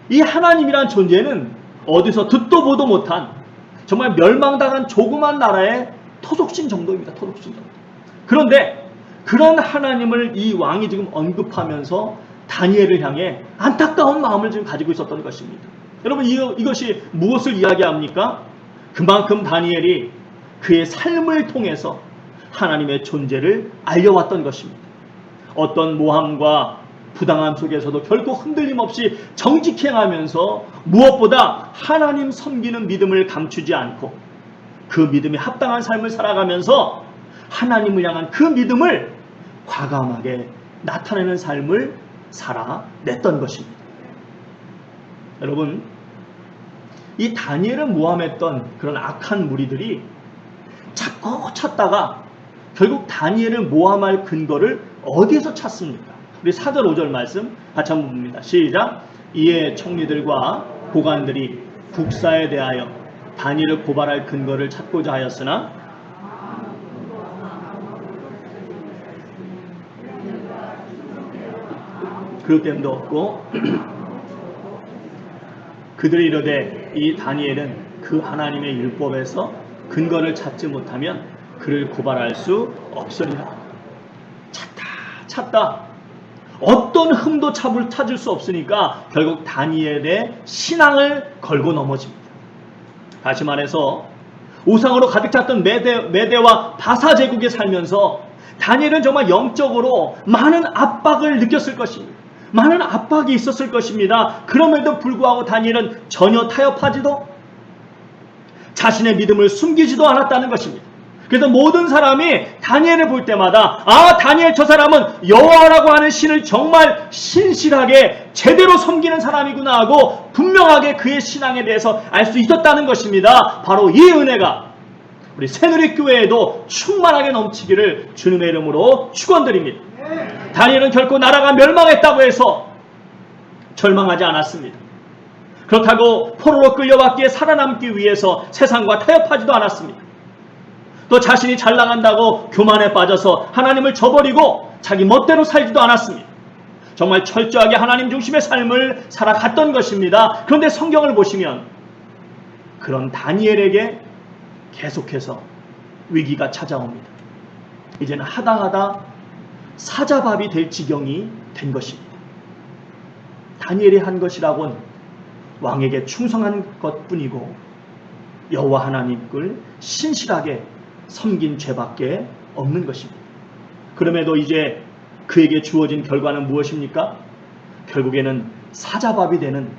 이 하나님이란 존재는 어디서 듣도 보도 못한 정말 멸망당한 조그만 나라의 토속신 정도입니다. 토속신 정도. 그런데 그런 하나님을 이 왕이 지금 언급하면서 다니엘을 향해 안타까운 마음을 지금 가지고 있었던 것입니다. 여러분, 이것이 무엇을 이야기합니까? 그만큼 다니엘이 그의 삶을 통해서 하나님의 존재를 알려왔던 것입니다. 어떤 모함과 부당함 속에서도 결코 흔들림 없이 정직히 행하면서 무엇보다 하나님 섬기는 믿음을 감추지 않고 그 믿음에 합당한 삶을 살아가면서 하나님을 향한 그 믿음을 과감하게 나타내는 삶을 살아냈던 것입니다. 여러분, 이 다니엘을 모함했던 그런 악한 무리들이 찾고 찾다가 결국 다니엘을 모함할 근거를 어디에서 찾습니까? 우리 4절 5절 말씀 같이 한번 봅니다. 시작. 이에 총리들과 고관들이 국사에 대하여 다니엘을 고발할 근거를 찾고자 하였으나 그릇됨도 없고 그들이 이르되 이 다니엘은 그 하나님의 율법에서 근거를 찾지 못하면 그를 고발할 수 없으리라. 찾다 어떤 흠도 찾을 수 없으니까 결국 다니엘의 신앙을 걸고 넘어집니다. 다시 말해서 우상으로 가득 찼던 메대와 바사 제국에 살면서 다니엘은 정말 영적으로 많은 압박을 느꼈을 것입니다. 많은 압박이 있었을 것입니다. 그럼에도 불구하고 다니엘은 전혀 타협하지도 자신의 믿음을 숨기지도 않았다는 것입니다. 그래서 모든 사람이 다니엘을 볼 때마다 다니엘 저 사람은 여호와라고 하는 신을 정말 신실하게 제대로 섬기는 사람이구나 하고 분명하게 그의 신앙에 대해서 알 수 있었다는 것입니다. 바로 이 은혜가 우리 새누리교회에도 충만하게 넘치기를 주님의 이름으로 축원드립니다. 다니엘은 결코 나라가 멸망했다고 해서 절망하지 않았습니다. 그렇다고 포로로 끌려왔기에 살아남기 위해서 세상과 타협하지도 않았습니다. 또 자신이 잘 나간다고 교만에 빠져서 하나님을 저버리고 자기 멋대로 살지도 않았습니다. 정말 철저하게 하나님 중심의 삶을 살아갔던 것입니다. 그런데 성경을 보시면 그런 다니엘에게 계속해서 위기가 찾아옵니다. 이제는 하다 사자밥이 될 지경이 된 것입니다. 다니엘이 한 것이라곤 왕에게 충성한 것뿐이고 여호와 하나님을 신실하게 섬긴 죄밖에 없는 것입니다. 그럼에도 이제 그에게 주어진 결과는 무엇입니까? 결국에는 사자밥이 되는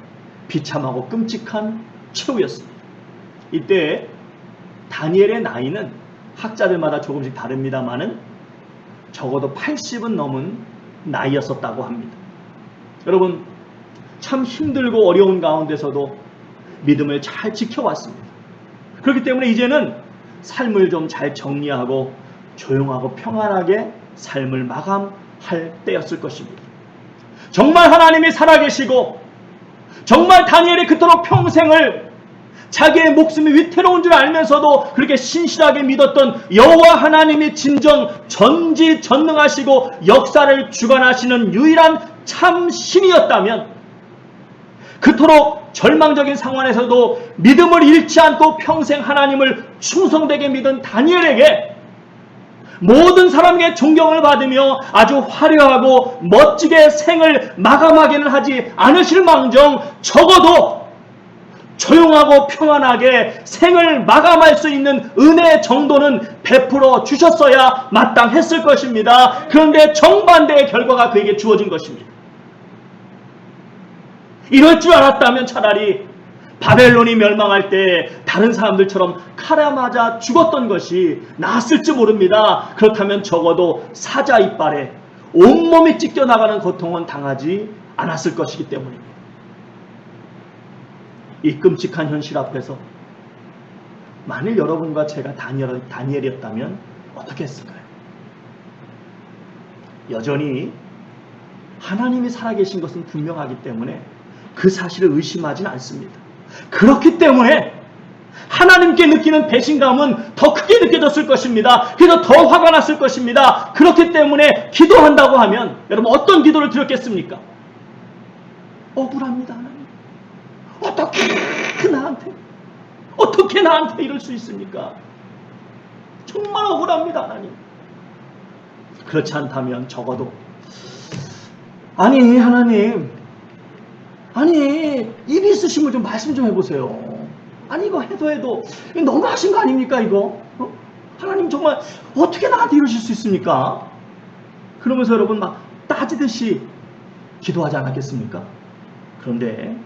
비참하고 끔찍한 최후였습니다. 이때 다니엘의 나이는 학자들마다 조금씩 다릅니다만은 적어도 80은 넘은 나이였었다고 합니다. 여러분, 참 힘들고 어려운 가운데서도 믿음을 잘 지켜왔습니다. 그렇기 때문에 이제는 삶을 좀 잘 정리하고 조용하고 평안하게 삶을 마감할 때였을 것입니다. 정말 하나님이 살아계시고 정말 다니엘이 그토록 평생을 자기의 목숨이 위태로운 줄 알면서도 그렇게 신실하게 믿었던 여호와 하나님이 진정 전지전능하시고 역사를 주관하시는 유일한 참 신이었다면 그토록 절망적인 상황에서도 믿음을 잃지 않고 평생 하나님을 충성되게 믿은 다니엘에게 모든 사람에게 존경을 받으며 아주 화려하고 멋지게 생을 마감하기는 하지 않으실 망정 적어도 조용하고 평안하게 생을 마감할 수 있는 은혜 정도는 베풀어 주셨어야 마땅했을 것입니다. 그런데 정반대의 결과가 그에게 주어진 것입니다. 이럴 줄 알았다면 차라리 바벨론이 멸망할 때 다른 사람들처럼 칼에 맞아 죽었던 것이 나았을지 모릅니다. 그렇다면 적어도 사자 이빨에 온몸이 찢겨나가는 고통은 당하지 않았을 것이기 때문입니다. 이 끔찍한 현실 앞에서 만일 여러분과 제가 다니엘이었다면 어떻게 했을까요? 여전히 하나님이 살아계신 것은 분명하기 때문에 그 사실을 의심하지는 않습니다. 그렇기 때문에 하나님께 느끼는 배신감은 더 크게 느껴졌을 것입니다. 그래서 더 화가 났을 것입니다. 그렇기 때문에 기도한다고 하면 여러분 어떤 기도를 드렸겠습니까? 억울합니다. 하나님. 어떻게 나한테 이럴 수 있습니까? 정말 억울합니다, 하나님. 그렇지 않다면 적어도 아니 하나님, 아니 입이 있으시면 좀 말씀 좀 해보세요. 아니 이거 해도 이거 너무 하신 거 아닙니까 이거? 하나님 정말 어떻게 나한테 이러실 수 있습니까? 그러면서 여러분 막 따지듯이 기도하지 않았겠습니까? 그런데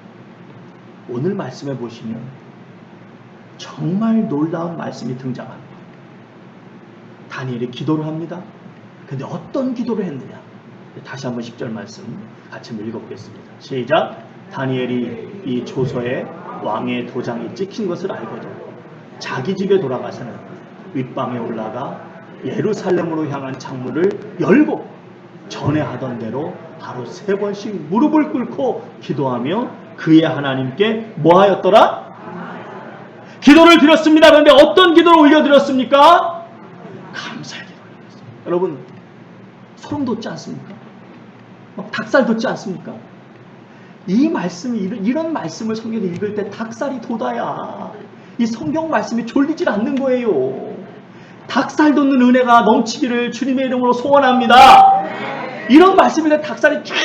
오늘 말씀해 보시면 정말 놀라운 말씀이 등장합니다. 다니엘이 기도를 합니다. 근데 어떤 기도를 했느냐? 다시 한번 10절 말씀 같이 한번 읽어보겠습니다. 시작. 다니엘이 이 조서에 왕의 도장이 찍힌 것을 알거든 자기 집에 돌아가서는 윗방에 올라가 예루살렘으로 향한 창문을 열고 전에 하던 대로 하루 3번씩 무릎을 꿇고 기도하며 그의 하나님께 뭐하였더라? 기도를 드렸습니다. 그런데 어떤 기도를 올려드렸습니까? 감사의 기도를 올렸습니다. 여러분 소름 돋지 않습니까? 막 닭살 돋지 않습니까? 이 말씀이 이런 말씀을 성경에 읽을 때 닭살이 돋아야 이 성경 말씀이 졸리질 않는 거예요. 닭살 돋는 은혜가 넘치기를 주님의 이름으로 소원합니다. 이런 말씀인데 닭살이 쫙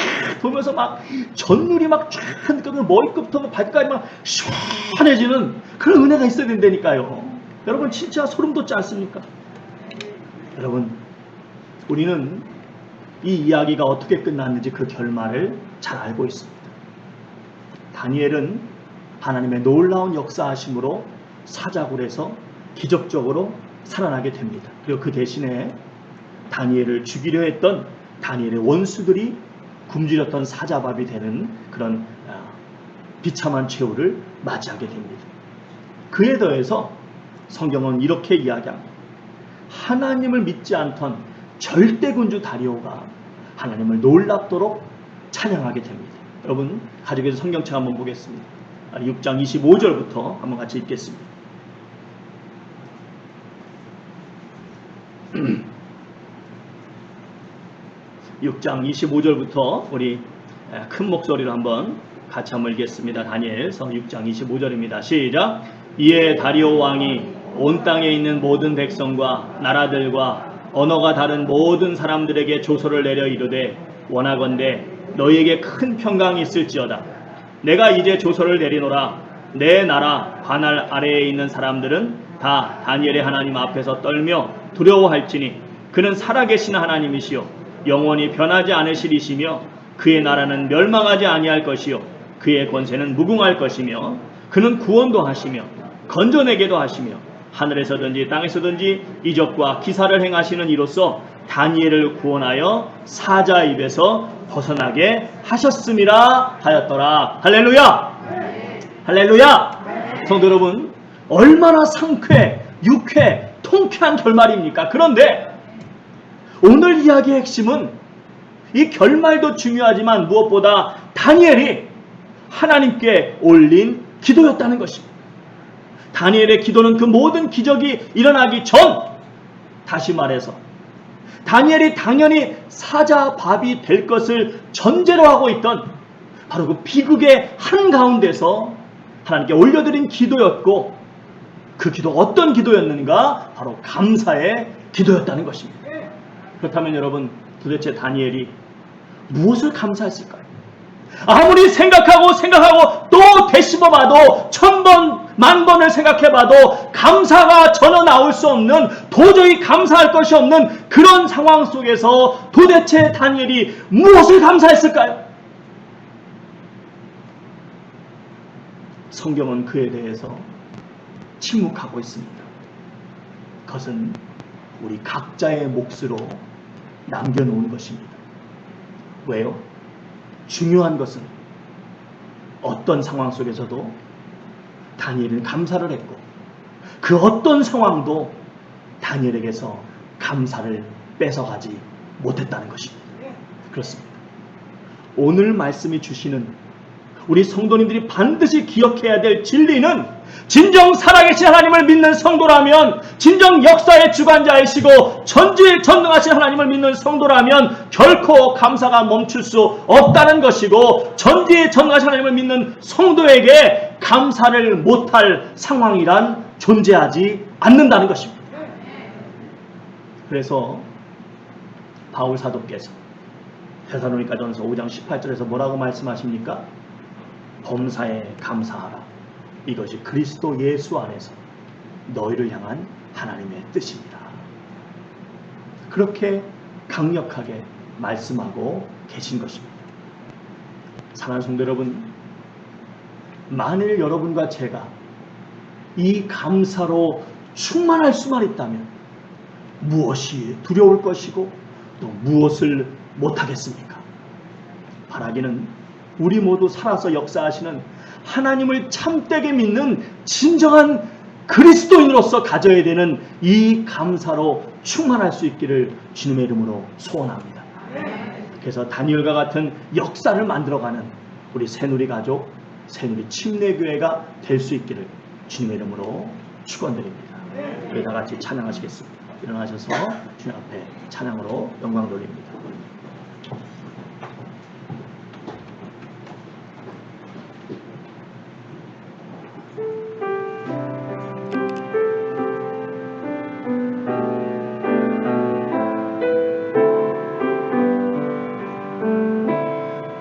돌면서 막 전율이 막 쫙 느껴지는 머리끝부터 발끝까지 막 시원해지는 그런 은혜가 있어야 된다니까요. 여러분 진짜 소름 돋지 않습니까? 여러분 우리는 이 이야기가 어떻게 끝났는지 그 결말을 잘 알고 있습니다. 다니엘은 하나님의 놀라운 역사하심으로 사자굴에서 기적적으로 살아나게 됩니다. 그리고 그 대신에 다니엘을 죽이려 했던 다니엘의 원수들이 굶주렸던 사자밥이 되는 그런 비참한 최후를 맞이하게 됩니다. 그에 더해서 성경은 이렇게 이야기합니다. 하나님을 믿지 않던 절대군주 다리오가 하나님을 놀랍도록 찬양하게 됩니다. 여러분 가족에서 성경책 한번 보겠습니다. 6장 25절부터 한번 같이 읽겠습니다. 6장 25절부터 우리 큰 목소리로 한번 같이 한번 읽겠습니다. 다니엘서 6장 25절입니다. 시작. 이에 다리오 왕이 온 땅에 있는 모든 백성과 나라들과 언어가 다른 모든 사람들에게 조서를 내려 이르되 원하건대 너희에게 큰 평강이 있을지어다. 내가 이제 조서를 내리노라. 내 나라 관할 아래에 있는 사람들은 다 다니엘의 하나님 앞에서 떨며 두려워할지니 그는 살아계신 하나님이시요 영원히 변하지 않으시리시며 그의 나라는 멸망하지 아니할 것이요 그의 권세는 무궁할 것이며 그는 구원도 하시며 건져내게도 하시며 하늘에서든지 땅에서든지 이적과 기사를 행하시는 이로써 다니엘을 구원하여 사자 입에서 벗어나게 하셨음이라 하였더라. 할렐루야! 할렐루야! 성도 여러분, 얼마나 상쾌, 유쾌, 통쾌한 결말입니까? 그런데 오늘 이야기의 핵심은 이 결말도 중요하지만 무엇보다 다니엘이 하나님께 올린 기도였다는 것입니다. 다니엘의 기도는 그 모든 기적이 일어나기 전, 다시 말해서 다니엘이 당연히 사자밥이 될 것을 전제로 하고 있던 바로 그 비극의 한가운데서 하나님께 올려드린 기도였고, 그 기도 어떤 기도였는가? 바로 감사의 기도였다는 것입니다. 그렇다면 여러분, 도대체 다니엘이 무엇을 감사했을까요? 아무리 생각하고 또 되씹어봐도 1000번, 10,000번을 생각해봐도 감사가 전혀 나올 수 없는, 도저히 감사할 것이 없는 그런 상황 속에서 도대체 다니엘이 무엇을 감사했을까요? 성경은 그에 대해서 침묵하고 있습니다. 그것은 우리 각자의 몫으로 남겨놓은 것입니다. 왜요? 중요한 것은 어떤 상황 속에서도 다니엘은 감사를 했고, 그 어떤 상황도 다니엘에게서 감사를 뺏어가지 못했다는 것입니다. 그렇습니다. 오늘 말씀이 주시는 우리 성도님들이 반드시 기억해야 될 진리는 진정 살아계신 하나님을 믿는 성도라면, 진정 역사의 주관자이시고 전지에 전능하신 하나님을 믿는 성도라면 결코 감사가 멈출 수 없다는 것이고, 전지에 전능하신 하나님을 믿는 성도에게 감사를 못할 상황이란 존재하지 않는다는 것입니다. 그래서 바울 사도께서 데살로니가전서 5장 18절에서 뭐라고 말씀하십니까? 범사에 감사하라. 이것이 그리스도 예수 안에서 너희를 향한 하나님의 뜻입니다. 그렇게 강력하게 말씀하고 계신 것입니다. 사랑하는 성도 여러분, 만일 여러분과 제가 이 감사로 충만할 수만 있다면 무엇이 두려울 것이고 또 무엇을 못하겠습니까? 바라기는 우리 모두 살아서 역사하시는 하나님을 참되게 믿는 진정한 그리스도인으로서 가져야 되는 이 감사로 충만할 수 있기를 주님의 이름으로 소원합니다. 그래서 다니엘과 같은 역사를 만들어가는 우리 새누리 가족, 새누리 침례교회가 될 수 있기를 주님의 이름으로 축원드립니다. 우리 다 같이 찬양하시겠습니다. 일어나셔서 주님 앞에 찬양으로 영광 돌립니다.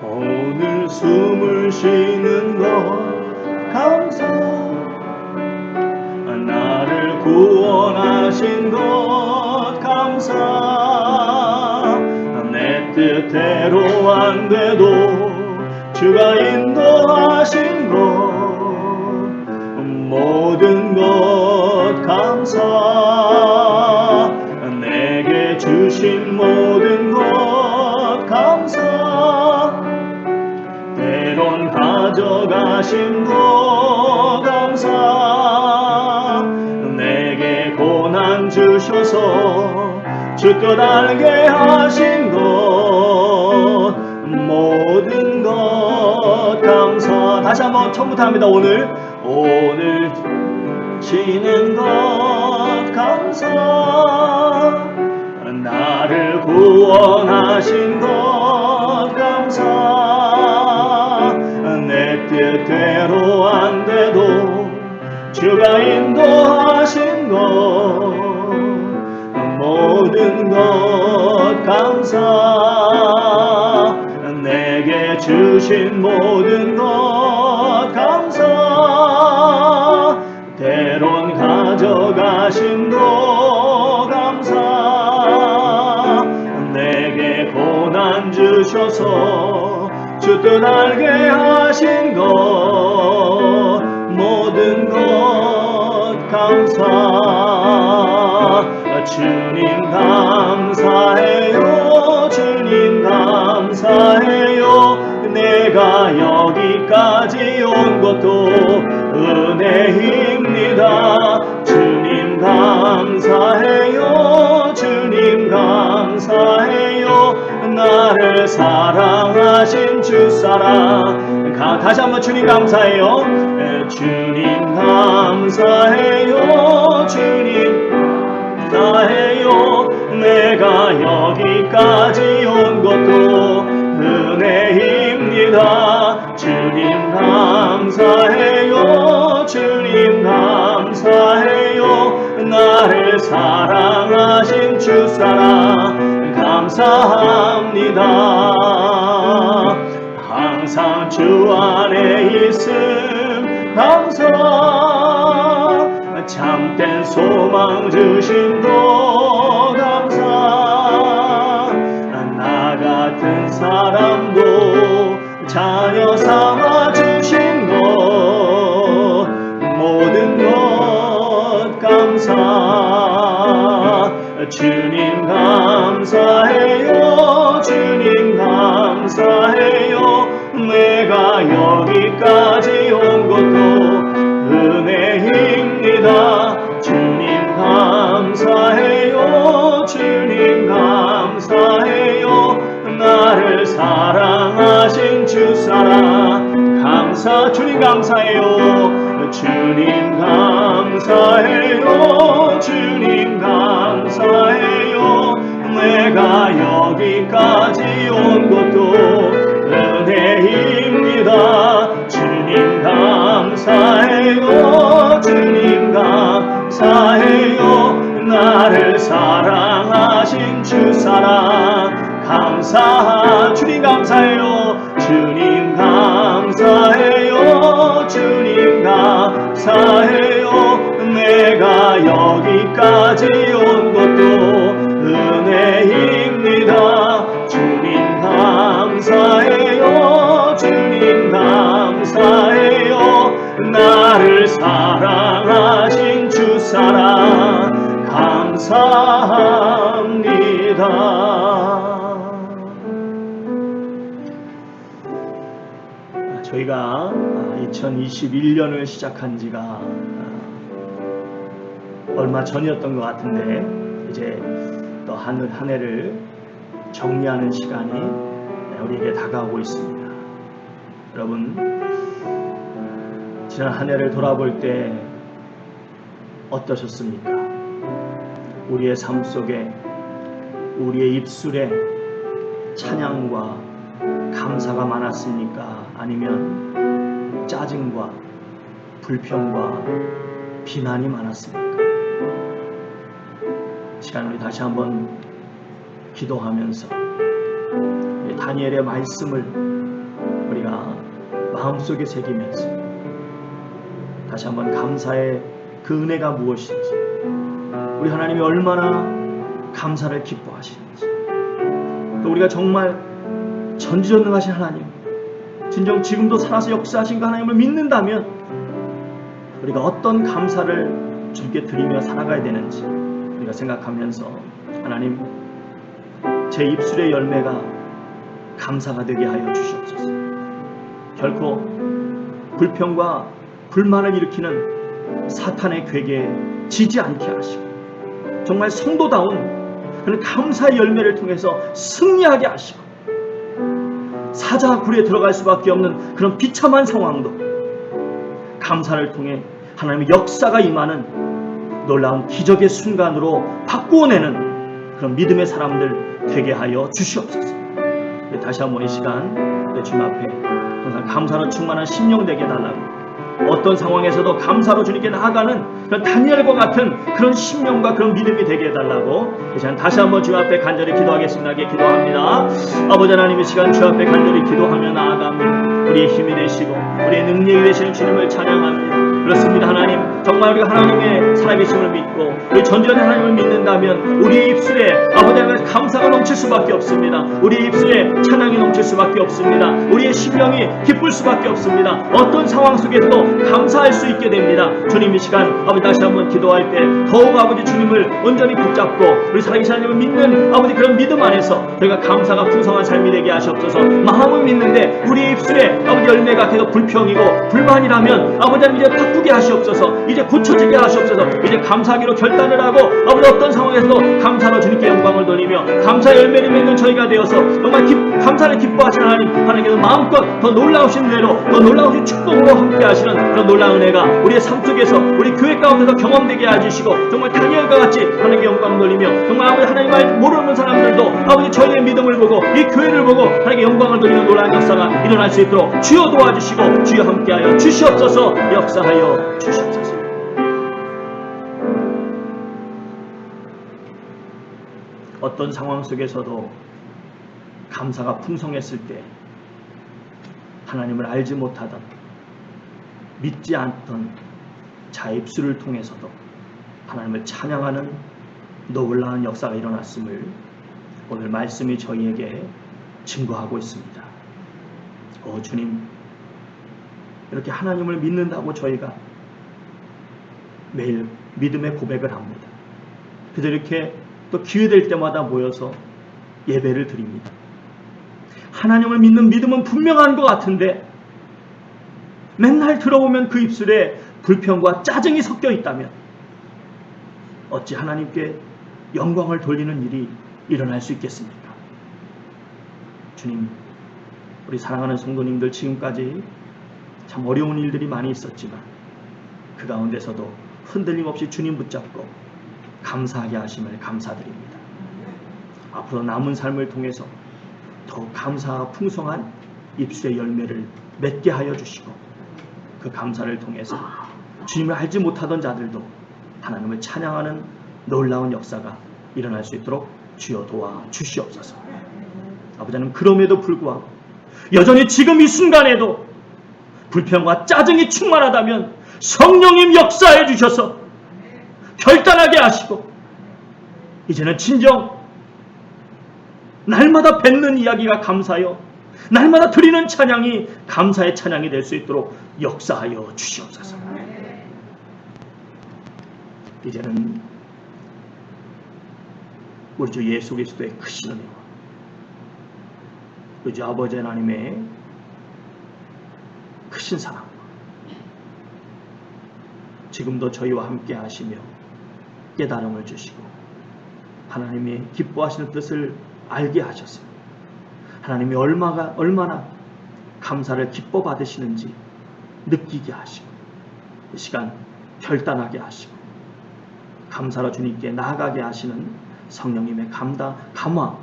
오늘 숨을 쉬는 것 감사, 나를 구원하신 것 감사, 내 뜻대로 안 돼도 주가 인도하신 것 모든 것 감사, 내게 주신 모든 것 감사, 때론 가져가신 것 감사, 내게 고난 주셔서 주 뜻 알게 하신 것 모든 것 감사. 다시 한번 처음부터 합니다. 오늘 쉬는 것 감사, 나를 구원하신 것 감사, 내 뜻대로 안 돼도 주가 인도하신 것 모든 것 감사, 내게 주신 모든 것 감사, 때론 가져가신 것 감사, 내게 고난 주셔서 주 뜻 알게 하신 것 모든 것 감사. 주님 감사해요, 주님 감사해요, 내가 여기까지 온 것도 은혜입니다. 주님 감사해요, 주님 감사해요, 나를 사랑하신 주사랑. 다시 한번 주님 감사해요, 주님 감사해요, 주님 감사해요, 내가 여기까지 온 것도 은혜입니다. 주님 감사해요, 주님 감사해요, 나를 사랑하신 주사랑 감사합니다. 항상 주 안에 있음 감사, 참된 소망 주신 것 감사, 나 같은 사람도 자녀 삼아 주신 것 모든 것 감사. 주님 감사해요, 주님 감사해요, 내가 여기까지 온 것도 은혜입니다. 주님 감사해요, 주님 감사해요, 나를 사랑하신 주사랑 주님 감사해요. 주님 감사해요. 주님 감사해요. 내가 여기까지 온 것도 은혜입니다. 주님 감사해요. 주님 감사해요. 나를 사랑하신 주 사랑 감사. 주님 감사해요. 주님 감사해요. 주님 감사해요. 내가 여기까지 온 것도 은혜입니다. 주님 감사해요. 주님 감사해요. 나를 사랑하신 주 사랑 감사합니다. 저희가 2021년을 시작한 지가 얼마 전이었던 것 같은데 이제 또 한 해를 정리하는 시간이 우리에게 다가오고 있습니다. 여러분, 지난 한 해를 돌아볼 때 어떠셨습니까? 우리의 삶 속에 우리의 입술에 찬양과 감사가 많았습니까? 아니면 짜증과 불평과 비난이 많았습니까? 시간 우리 다시 한번 기도하면서 다니엘의 말씀을 우리가 마음속에 새기면서 다시 한번 감사의 그 은혜가 무엇인지, 우리 하나님이 얼마나 감사를 기뻐하시는지, 또 우리가 정말 전지전능하신 하나님, 진정 지금도 살아서 역사하신 그 하나님을 믿는다면 우리가 어떤 감사를 주님께 드리며 살아가야 되는지 우리가 생각하면서, 하나님, 제 입술의 열매가 감사가 되게 하여 주시옵소서. 결코 불평과 불만을 일으키는 사탄의 괴계에 지지 않게 하시고, 정말 성도다운 그런 감사의 열매를 통해서 승리하게 하시고, 사자굴에 들어갈 수밖에 없는 그런 비참한 상황도 감사를 통해 하나님의 역사가 임하는 놀라운 기적의 순간으로 바꾸어내는 그런 믿음의 사람들 되게 하여 주시옵소서. 다시 한번 이 시간 주님 앞에 항상 감사로 충만한 심령 되게 해달라고, 어떤 상황에서도 감사로 주님께 나아가는 그런 다니엘과 같은 그런 심령과 그런 믿음이 되게 해달라고 이 시간 다시 한번 주 앞에 간절히 기도하겠습니다. 기도합니다. 아버지 하나님, 이 시간 주 앞에 간절히 기도하며 나아갑니다. 우리의 힘이 되시고 우리의 능력이 되시는 주님을 찬양합니다. 그렇습니다. 하나님, 정말 우리가 하나님의 살아계심을 믿고 우리 전지전능한 하나님을 믿는다면 우리의 입술에 아버지 하나님의 감사가 넘칠 수밖에 없습니다. 우리의 입술에 찬양이 넘칠 수밖에 없습니다. 우리의 심령이 기쁠 수밖에 없습니다. 어떤 상황 속에서도 감사할 수 있게 됩니다. 주님, 이 시간 아버지 다시 한번 기도할 때 더욱 아버지 주님을 온전히 붙잡고 우리 살아계신 하나님을 믿는 아버지 그런 믿음 안에서 저희가 감사가 풍성한 삶이 되게 하시옵소서. 마음은 믿는데 우리의 입술에 아버지 열매가 계속 불평이고 불만이라면 아버지 하나님 이제 바꾸게 하시옵소서. 이제 고쳐지게 하시옵소서. 이제 감사하기로 결단을 하고 아버지 어떤 상황에서도 감사로 주님께 영광을 돌리며 감사의 열매를 맺는 저희가 되어서 정말 감사를 기뻐하시는 하나님께서 마음껏 더 놀라우신 은혜로, 더 놀라우신 축복으로 함께 하시는 그런 놀라운 은혜가 우리의 삶 속에서 우리 교회 가운데서 경험되게 해주시고, 정말 다니엘과 같이 하나님께 영광을 돌리며 정말 아버지 하나님을 모르는 사람들도 아버지 저희의 믿음을 보고 이 교회를 보고 하나님께 영광을 돌리는 놀라운 역사가 일어날 수 있도록 주여 도와주시고 주여 함께하여 주시옵소서. 역사하여 주시옵소서. 어떤 상황 속에서도 감사가 풍성했을 때 하나님을 알지 못하던, 믿지 않던 자의 입술을 통해서도 하나님을 찬양하는 놀라운 역사가 일어났음을 오늘 말씀이 저희에게 증거하고 있습니다. 주님, 이렇게 하나님을 믿는다고 저희가 매일 믿음의 고백을 합니다. 그래서 이렇게 또 기회될 때마다 모여서 예배를 드립니다. 하나님을 믿는 믿음은 분명한 것 같은데 맨날 들어보면 그 입술에 불평과 짜증이 섞여 있다면 어찌 하나님께 영광을 돌리는 일이 일어날 수 있겠습니까? 주님, 우리 사랑하는 성도님들 지금까지 참 어려운 일들이 많이 있었지만 그 가운데서도 흔들림 없이 주님 붙잡고 감사하게 하심을 감사드립니다. 앞으로 남은 삶을 통해서 더욱 감사와 풍성한 입술의 열매를 맺게 하여 주시고 그 감사를 통해서 주님을 알지 못하던 자들도 하나님을 찬양하는 놀라운 역사가 일어날 수 있도록 주여 도와 주시옵소서. 아버지 하나님, 그럼에도 불구하고 여전히 지금 이 순간에도 불평과 짜증이 충만하다면 성령님 역사해 주셔서 결단하게 하시고 이제는 진정 날마다 뱉는 이야기가 감사요, 날마다 드리는 찬양이 감사의 찬양이 될 수 있도록 역사하여 주시옵소서. 이제는 우리 주 예수 그리스도의 크신 은혜와 우리 주 아버지 하나님의 크신 사랑 지금도 저희와 함께 하시며 깨달음을 주시고 하나님이 기뻐하시는 뜻을 알게 하셔서 하나님이 얼마나 감사를 기뻐 받으시는지 느끼게 하시고 이 시간 결단하게 하시고 감사로 주님께 나아가게 하시는 성령님의 감화,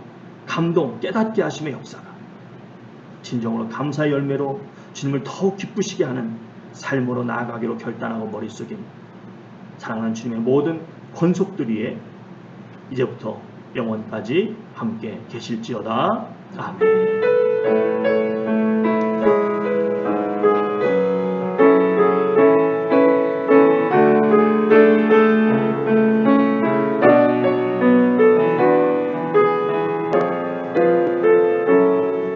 감동, 깨닫게 하심의 역사가 진정으로 감사의 열매로 주님을 더욱 기쁘시게 하는 삶으로 나아가기로 결단하고 머릿속에 사랑하는 주님의 모든 권속들 위에 이제부터 영원까지 함께 계실지어다. 아멘.